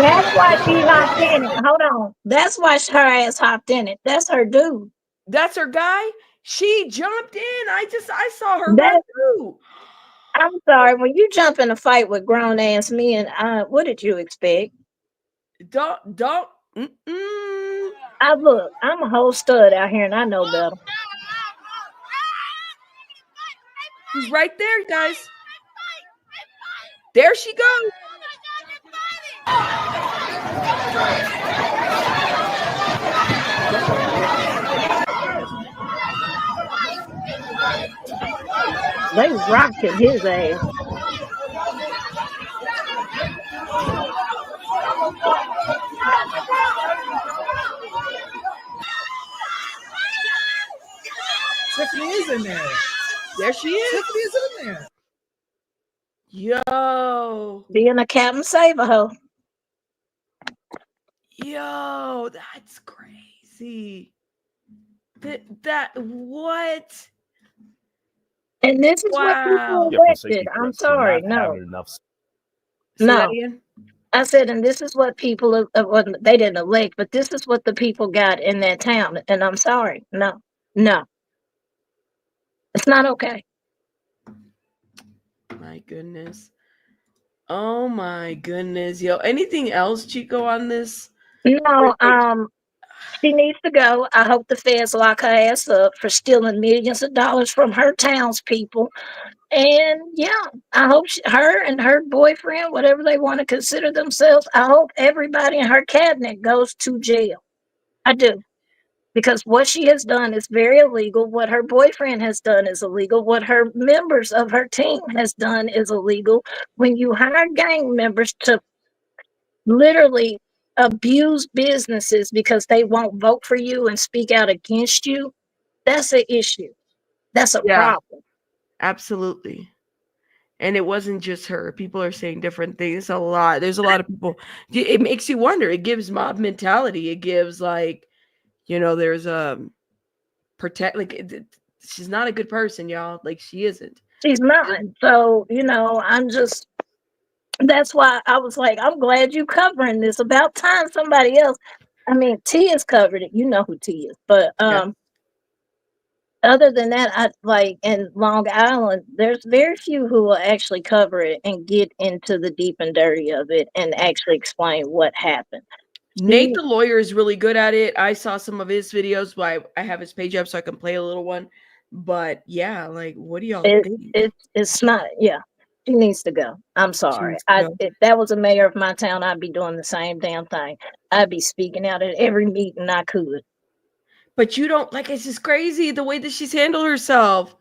That's why she hopped in it. Hold on. That's why her ass hopped in it. That's her dude. That's her guy? She jumped in. I saw her run through. I'm sorry. When you jump in a fight with grown ass men, what did you expect? Don't. Look, I'm a whole stud out here and I know better. She's right there, guys. There she goes. They rocking his ass. Tiffany is in there. There she is. Tiffany's in there. Yo. Being a captain saver hoe. Yo, that's crazy. That what? And this is what people elected. I'm sorry, no. No. I said, and this is what people, they didn't elect, but this is what the people got in that town. And I'm sorry, no. It's not okay. My goodness. Oh my goodness. Yo, anything else, Chico, on this? No, she needs to go. I hope the feds lock her ass up for stealing millions of dollars from her townspeople. And yeah, I hope her and her boyfriend, whatever they want to consider themselves, I hope everybody in her cabinet goes to jail. I do. because what she has done is very illegal. What her boyfriend has done is illegal. What her members of her team has done is illegal. When you hire gang members to literally abuse businesses because they won't vote for you and speak out against you, that's an issue. That's a Yeah, problem. absolutely. And it wasn't just her. People are saying different things. A lot. There's a lot of people. It makes you wonder. It gives mob mentality. It gives like, there's protect. She's not a good person, y'all. Like she isn't. She's not. So, I'm just, that's why I was like, I'm glad you covering this. About time somebody else. I mean, T has covered it. You know who T is. But Yeah. other than that, I like in Long Island, there's very few who will actually cover it and get into the deep and dirty of it and actually explain what happened. Nate the lawyer is really good at it. I saw some of his videos, but I have his page up so I can play a little one. But yeah, like, what do y'all think? It's not. Yeah, she needs to go. I'm sorry. If that was a mayor of my town, I'd be doing the same damn thing. I'd be speaking out at every meeting I could. But you don't like. It's just crazy the way that she's handled herself.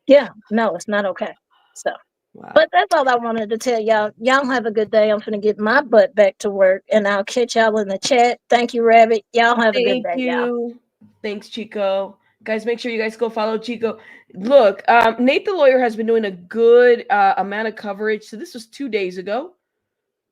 Yeah, no, it's not okay. So, wow. But that's all I wanted to tell y'all. Y'all have a good day. I'm gonna get my butt back to work, and I'll catch y'all in the chat. Thank you, Rabbit. Y'all have a good day, y'all. Thanks, Chico. Guys, make sure you guys go follow Chico. Look, Nate the lawyer has been doing a good amount of coverage. So this was 2 days ago.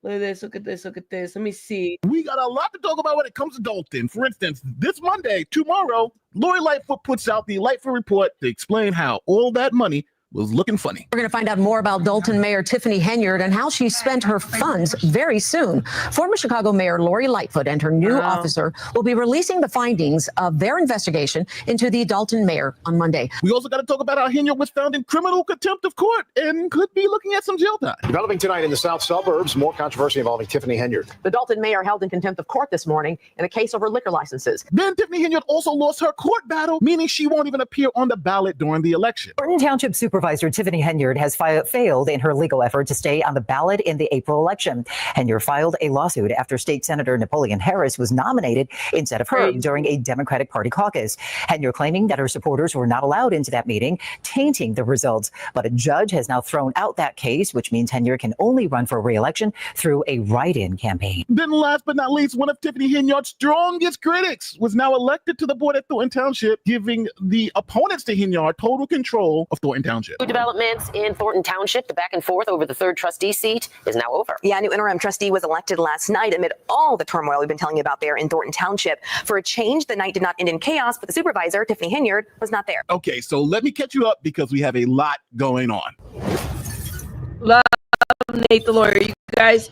Look at this. Look at this. Look at this. Let me see. We got a lot to talk about when it comes to Dalton. For instance, this Monday, tomorrow, Lori Lightfoot puts out the Lightfoot report to explain how all that money was looking funny. We're going to find out more about Dalton Mayor Tiffany Henyard and how she spent her funds very soon. Former Chicago Mayor Lori Lightfoot and her new officer will be releasing the findings of their investigation into the Dalton mayor on Monday. We also got to talk about how Henyard was found in criminal contempt of court and could be looking at some jail time. Developing tonight in the south suburbs, more controversy involving Tiffany Henyard. The Dalton mayor held in contempt of court this morning in a case over liquor licenses. Then Tiffany Henyard also lost her court battle, meaning she won't even appear on the ballot during the election. Thornton Township Supervisor Tiffany Henyard has failed in her legal effort to stay on the ballot in the April election. Henyard filed a lawsuit after State Senator Napoleon Harris was nominated instead of her during a Democratic Party caucus. Henyard claiming that her supporters were not allowed into that meeting, tainting the results. But a judge has now thrown out that case, which means Henyard can only run for re-election through a write-in campaign. Then last but not least, one of Tiffany Henyard's strongest critics was now elected to the board at Thornton Township, giving the opponents to Henyard total control of Thornton Township. Developments in Thornton Township, the back and forth over the third trustee seat is now over. Yeah, a new interim trustee was elected last night amid all the turmoil we've been telling you about there in Thornton Township. For a change, the night did not end in chaos, but the supervisor, Tiffany Henyard, was not there. Okay, so let me catch you up because we have a lot going on. Love Nate the lawyer. You guys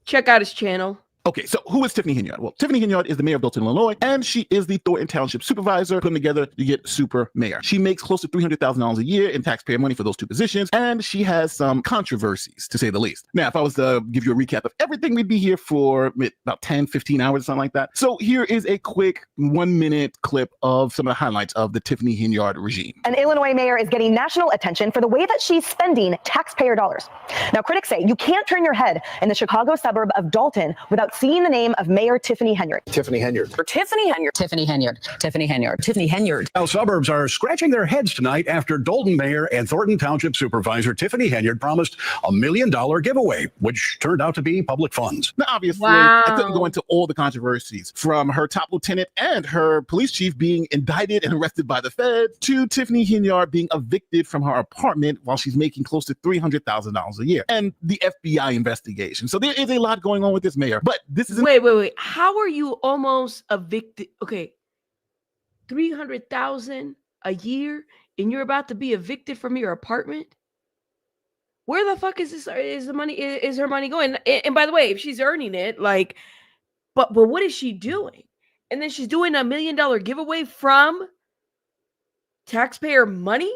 check out his channel. Okay, so who is Tiffany Henyard? Well, Tiffany Henyard is the mayor of Dalton, Illinois, and she is the Thornton Township supervisor. Put them together, you get super mayor. She makes close to $300,000 a year in taxpayer money for those two positions, and she has some controversies, to say the least. Now, if I was to give you a recap of everything, we'd be here for about 10, 15 hours, something like that. So here is a quick 1-minute clip of some of the highlights of the Tiffany Henyard regime. An Illinois mayor is getting national attention for the way that she's spending taxpayer dollars. Now, critics say you can't turn your head in the Chicago suburb of Dalton without seeing the name of Mayor Tiffany Henyard. Tiffany Henyard. For Tiffany Henyard. Tiffany Henyard. Tiffany Henyard. Tiffany Henyard. Now, suburbs are scratching their heads tonight after Dalton Mayor and Thornton Township Supervisor Tiffany Henyard promised $1 million giveaway, which turned out to be public funds. Now, obviously, I couldn't go into all the controversies, from her top lieutenant and her police chief being indicted and arrested by the feds, to Tiffany Henyard being evicted from her apartment while she's making close to $300,000 a year, and the FBI investigation. So there is a lot going on with this mayor, but this is Wait. How are you almost evicted? Okay. 300,000 a year and you're about to be evicted from your apartment? Where the fuck is her money going? And by the way, if she's earning it, like, but what is she doing? And then she's doing $1 million giveaway from taxpayer money?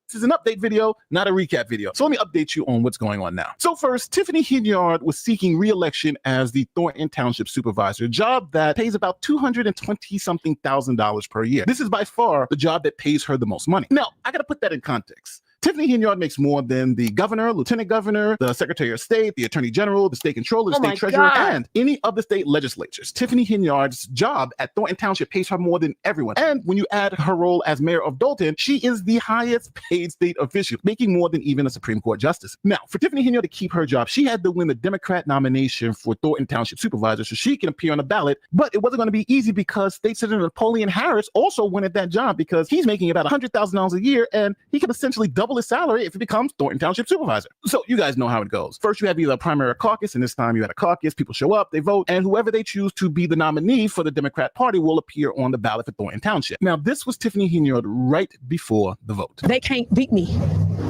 This is an update video, not a recap video. So let me update you on what's going on now. So first, Tiffany Henyard was seeking re-election as the Thornton Township Supervisor, a job that pays about $220-something thousand per year. This is by far the job that pays her the most money. Now, I gotta put that in context. Tiffany Henyard makes more than the governor, lieutenant governor, the secretary of state, the attorney general, the state controller, the state treasurer, and any of the state legislatures. Tiffany Henyard's job at Thornton Township pays her more than everyone. And when you add her role as mayor of Dalton, she is the highest paid state official, making more than even a Supreme Court justice. Now, for Tiffany Henyard to keep her job, she had to win the Democrat nomination for Thornton Township supervisor so she can appear on the ballot. But it wasn't going to be easy because State Senator Napoleon Harris also wanted that job because he's making about $100,000 a year and he could essentially double his salary if he becomes Thornton Township supervisor. So you guys know how it goes. First, you have either a primary or caucus, and this time you had a caucus. People show up, they vote, and whoever they choose to be the nominee for the Democrat Party will appear on the ballot for Thornton Township. Now, this was Tiffany Henyard right before the vote. They can't beat me.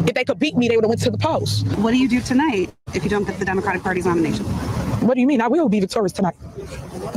If they could beat me, they would have went to the polls. What do you do tonight if you don't get the Democratic Party's nomination? What do you mean? I will be victorious tonight.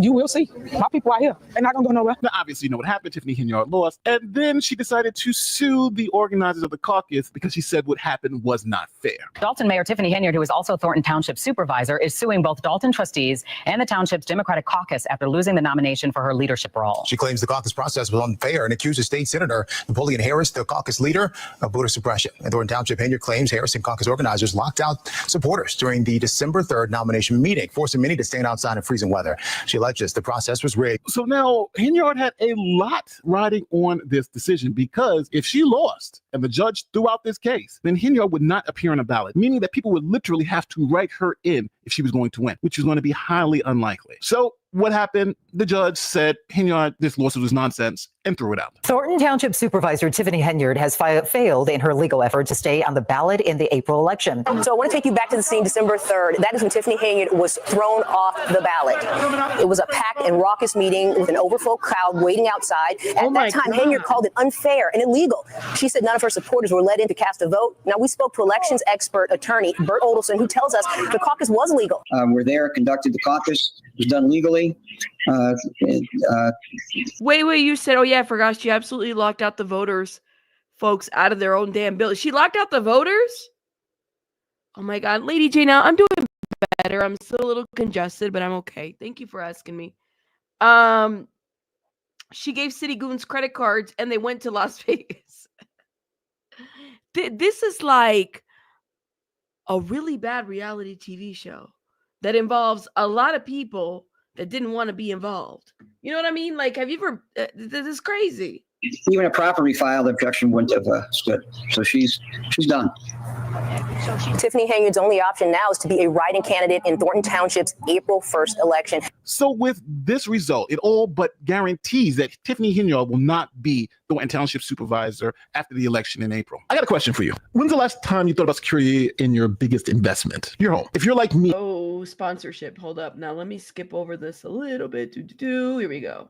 You will see. My people out here. They're not going to go nowhere. Now, obviously, you know what happened. Tiffany Henyard lost. And then she decided to sue the organizers of the caucus because she said what happened was not fair. Dalton Mayor Tiffany Henyard, who is also Thornton Township supervisor, is suing both Dalton trustees and the township's Democratic caucus after losing the nomination for her leadership role. She claims the caucus process was unfair and accuses State Senator Napoleon Harris, the caucus leader, of voter suppression. And Thornton Township Henyard claims Harris and caucus organizers locked out supporters during the December 3rd nomination meeting, forcing many to stand outside in freezing weather. She alleges the process was rigged. So now Henyard had a lot riding on this decision because if she lost and the judge threw out this case, then Henyard would not appear on a ballot, meaning that people would literally have to write her in if she was going to win, which is going to be highly unlikely. So what happened? The judge said, Henyard, this lawsuit was nonsense, and threw it out. Thornton Township Supervisor Tiffany Henyard has failed in her legal effort to stay on the ballot in the April election. So I want to take you back to the scene December 3rd. That is when Tiffany Henyard was thrown off the ballot. It was a packed and raucous meeting with an overflow crowd waiting outside. At that time, Henyard called it unfair and illegal. She said none of her supporters were let in to cast a vote. Now, we spoke to elections expert attorney Bert Oldelson, who tells us the caucus was legal. We're there, conducted the caucus, it was done legally. Wait, you said, oh yeah, I forgot she absolutely locked out the voters, folks, out of their own damn building. She locked out the voters? Oh my God. Lady J, now I'm doing better. I'm still a little congested, but I'm okay. Thank you for asking me. She gave City Goons credit cards and they went to Las Vegas. This is like a really bad reality TV show that involves a lot of people that didn't want to be involved. You know what I mean? Like, have you ever, this is crazy. Even a properly filed objection wouldn't have stood. So she's done. Tiffany Henyard's only option now is to be a write-in candidate in Thornton Township's April 1st election. So with this result, it all but guarantees that Tiffany Henyard will not be Thornton Township supervisor after the election in April. I got a question for you. When's the last time you thought about security in your biggest investment? Your home. If you're like me. Oh, sponsorship. Hold up. Now let me skip over this a little bit. Here we go.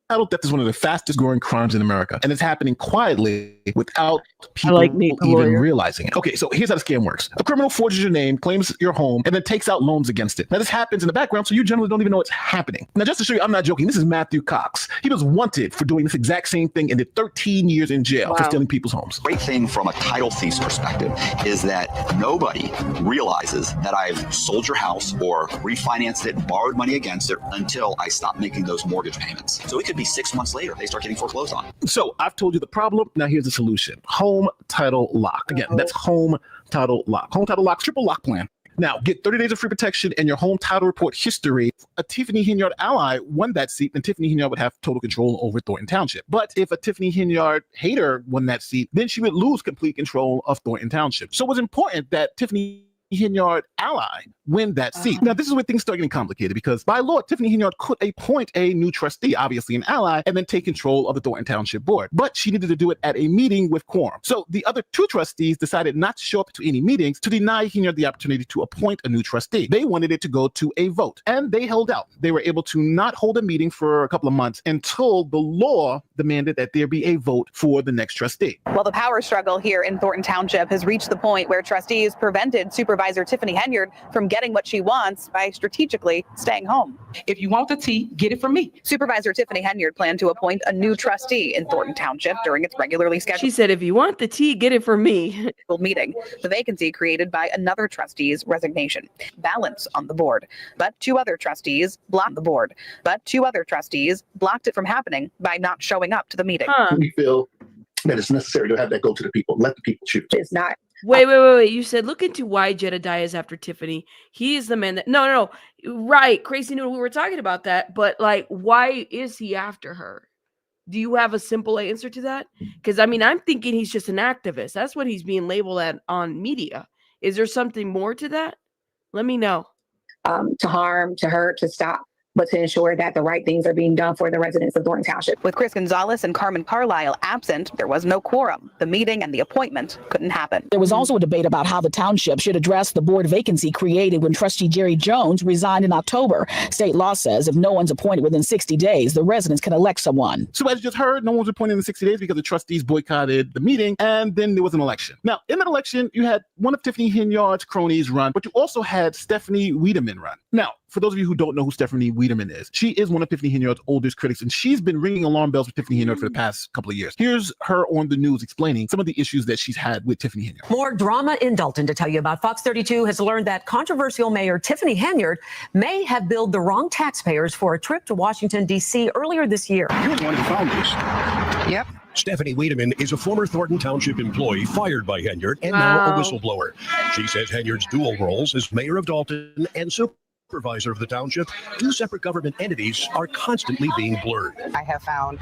Title theft is one of the fastest growing crimes in America, and it's happening quietly without people even realizing it. Okay, so here's how the scam works. A criminal forges your name, claims your home, and then takes out loans against it. Now, this happens in the background, so you generally don't even know it's happening. Now, just to show you, I'm not joking. This is Matthew Cox. He was wanted for doing this exact same thing and did 13 years in jail for stealing people's homes. Great thing from a title thief's perspective is that nobody realizes that I've sold your house or refinanced it, borrowed money against it until I stop making those mortgage payments. So it could be 6 months later, they start getting foreclosed on. So I've told you the problem. Now here's the solution. Home title lock. Again, that's home title lock. Home title lock, triple lock plan. Now, get 30 days of free protection and your home title report history. A Tiffany Henyard ally won that seat, then Tiffany Henyard would have total control over Thornton Township. But if a Tiffany Henyard hater won that seat, then she would lose complete control of Thornton Township. So it was important that Tiffany Henyard ally win that seat. Now, this is where things start getting complicated because by law, Tiffany Henyard could appoint a new trustee, obviously an ally, and then take control of the Thornton Township board. But she needed to do it at a meeting with quorum. So the other two trustees decided not to show up to any meetings to deny Henyard the opportunity to appoint a new trustee. They wanted it to go to a vote, and they held out. They were able to not hold a meeting for a couple of months until the law demanded that there be a vote for the next trustee. Well, the power struggle here in Thornton Township has reached the point where trustees prevented Supervisor Tiffany Henyard from getting what she wants by strategically staying home. If you want the tea, get it from me. Supervisor Tiffany Henyard planned to appoint a new trustee in Thornton Township during its regularly scheduled. She said, if you want the tea, get it from me. Meeting. The vacancy created by another trustee's resignation. Balance on the board. But two other trustees blocked the board. But two other trustees blocked it from happening by not showing up to the meeting. We feel that it's necessary to have that go to the people. Let the people choose. It's not. Wait. You said look into why Jedediah is after Tiffany. He is the man that no. Right. Crazy Noodle, we were talking about that, but like, why is he after her? Do you have a simple answer to that? Because I mean, I'm thinking he's just an activist. That's what he's being labeled at on media. Is there something more to that? Let me know. To harm, to hurt, to stop, but to ensure that the right things are being done for the residents of Thornton Township. With Chris Gonzalez and Carmen Carlisle absent, there was no quorum. The meeting and the appointment couldn't happen. There was also a debate about how the township should address the board vacancy created when trustee Jerry Jones resigned in October. State law says if no one's appointed within 60 days, the residents can elect someone. So as you just heard, no one was appointed in 60 days because the trustees boycotted the meeting, and then there was an election. Now, in that election, you had one of Tiffany Henyard's cronies run, but you also had Stephanie Wiedemann run. Now, for those of you who don't know who Stephanie Wiedemann is, she is one of Tiffany Henyard's oldest critics, and she's been ringing alarm bells with Tiffany Henyard for the past couple of years. Here's her on the news explaining some of the issues that she's had with Tiffany Henyard. More drama in Dalton to tell you about. Fox 32 has learned that controversial Mayor Tiffany Henyard may have billed the wrong taxpayers for a trip to Washington, D.C. earlier this year. You're one of the founders. Yep. Stephanie Wiedemann is a former Thornton Township employee fired by Henyard and now a whistleblower. She says Henyard's dual roles as mayor of Dalton and supervisor of the township, two separate government entities, are constantly being blurred. I have found,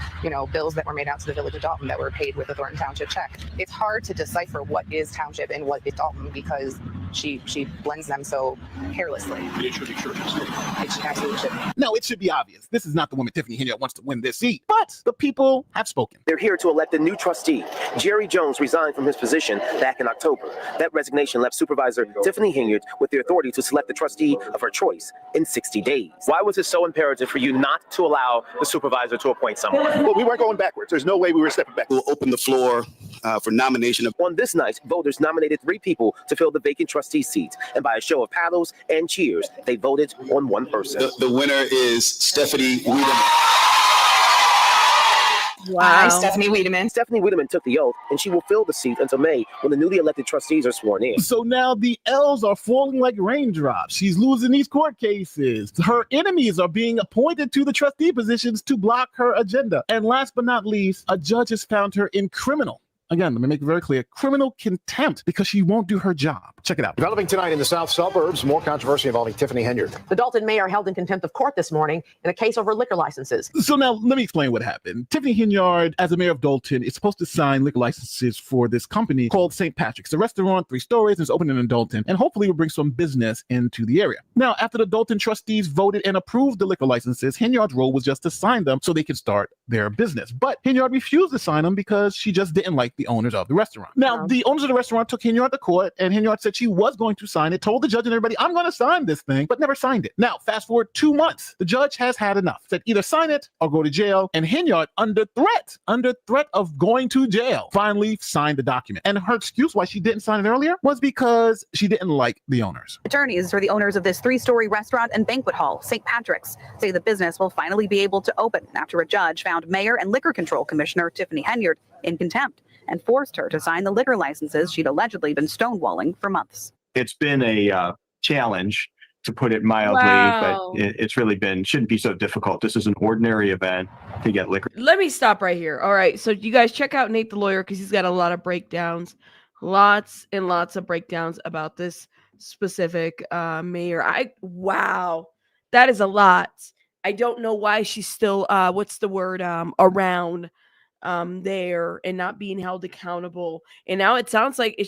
bills that were made out to the village of Dalton that were paid with a Thornton Township check. It's hard to decipher what is Township and what is Dalton because she blends them so carelessly. It should be sure. It should absolutely should. Now, it should be obvious. This is not the woman Tiffany Henyard wants to win this seat, but the people have spoken. They're here to elect a new trustee. Jerry Jones resigned from his position back in October. That resignation left Supervisor Tiffany Henyard with the authority to select the trustee of her choice in 60 days. Why was it so imperative for you not to allow the supervisor to appoint someone? Well, we weren't going backwards. There's no way we were stepping back. We'll open the floor for nomination. On this night, voters nominated 3 people to fill the vacant trustee seat. And by a show of paddles and cheers, they voted on one person. The winner is Stephanie Wiedemann. Wow. Hi, Stephanie Wiedemann. Stephanie Wiedemann took the oath, and she will fill the seat until May when the newly elected trustees are sworn in. So now the L's are falling like raindrops. She's losing these court cases. Her enemies are being appointed to the trustee positions to block her agenda. And last but not least, a judge has found her in criminal. Again, let me make it very clear, criminal contempt because she won't do her job. Check it out. Developing tonight in the south suburbs, more controversy involving Tiffany Henyard. The Dalton mayor held in contempt of court this morning in a case over liquor licenses. So now let me explain what happened. Tiffany Henyard, as a mayor of Dalton, is supposed to sign liquor licenses for this company called St. Patrick's. It's a restaurant, 3 stories, and it's opening in Dalton, and hopefully will bring some business into the area. Now, after the Dalton trustees voted and approved the liquor licenses, Henyard's role was just to sign them so they could start their business. But Henyard refused to sign them because she just didn't like the owners of the restaurant. Now, the owners of the restaurant took Henyard to court, and Henyard said she was going to sign it, told the judge and everybody, I'm going to sign this thing, but never signed it. Now, fast forward 2 months, the judge has had enough. Said either sign it or go to jail, and Henyard, under threat of going to jail, finally signed the document. And her excuse why she didn't sign it earlier was because she didn't like the owners. Attorneys for the owners of this 3-story restaurant and banquet hall, St. Patrick's, say the business will finally be able to open after a judge found Mayor and Liquor Control Commissioner Tiffany Henyard in contempt and forced her to sign the liquor licenses she'd allegedly been stonewalling for months. It's been a challenge, to put it mildly, but it's really shouldn't be so difficult. This is an ordinary event to get liquor. Let me stop right here. All right. So you guys check out Nate the lawyer because he's got a lot of breakdowns, lots and lots of breakdowns about this specific mayor. Wow, that is a lot. I don't know why she's still around there and not being held accountable. And now it sounds like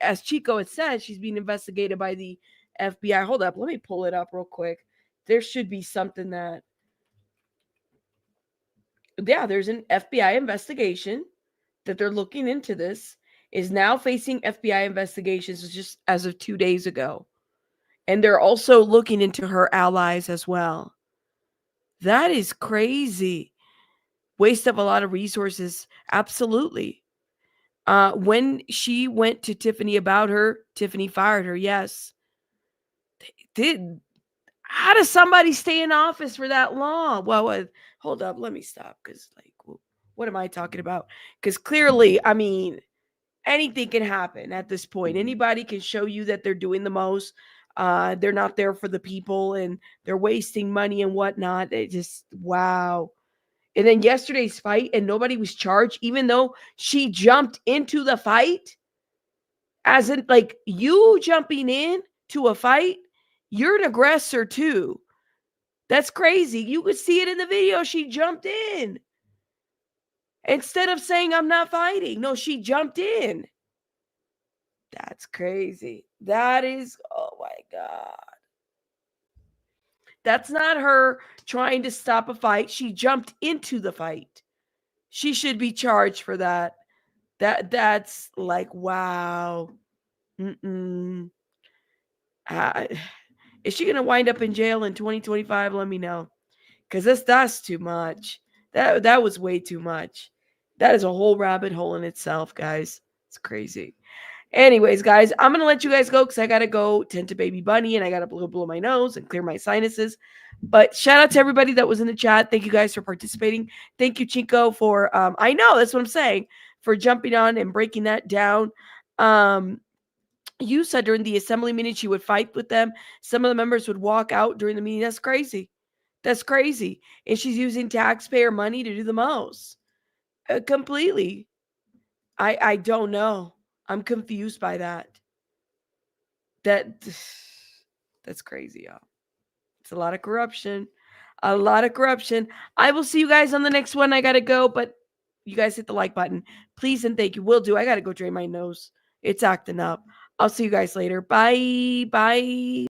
as Chico had said, she's being investigated by the FBI. Hold up, let me pull it up real quick. There should be something there's an FBI investigation that they're looking into. This is now facing FBI investigations just as of 2 days ago. And they're also looking into her allies as well. That is crazy. Waste of a lot of resources. Absolutely. When she went to Tiffany about her, Tiffany fired her. Yes. How does somebody stay in office for that long? Well, hold up. Let me stop. Because, what am I talking about? Because clearly, I mean, anything can happen at this point. Anybody can show you that they're doing the most. They're not there for the people and they're wasting money and whatnot. It just, wow. And then yesterday's fight and nobody was charged, even though she jumped into the fight. As in, like, you jumping in to a fight, you're an aggressor too. That's crazy. You could see it in the video. She jumped in. Instead of saying, I'm not fighting. No, she jumped in. That's crazy. That is, oh my God. That's not her trying to stop a fight. She jumped into the fight. She should be charged for that. That's like, wow. Is she going to wind up in jail in 2025? Let me know. Because that's too much. That was way too much. That is a whole rabbit hole in itself, guys. It's crazy. Anyways, guys, I'm going to let you guys go because I got to go tend to baby bunny and I got to blow my nose and clear my sinuses. But shout out to everybody that was in the chat. Thank you guys for participating. Thank you, Chinko, for, I know, that's what I'm saying, for jumping on and breaking that down. You said during the assembly meeting she would fight with them. Some of the members would walk out during the meeting. That's crazy. That's crazy. And she's using taxpayer money to do the most. Completely. I don't know. I'm confused by that. That's crazy, y'all. It's a lot of corruption. A lot of corruption. I will see you guys on the next one. I got to go, but you guys hit the like button. Please and thank you. Will do. I got to go drain my nose. It's acting up. I'll see you guys later. Bye. Bye.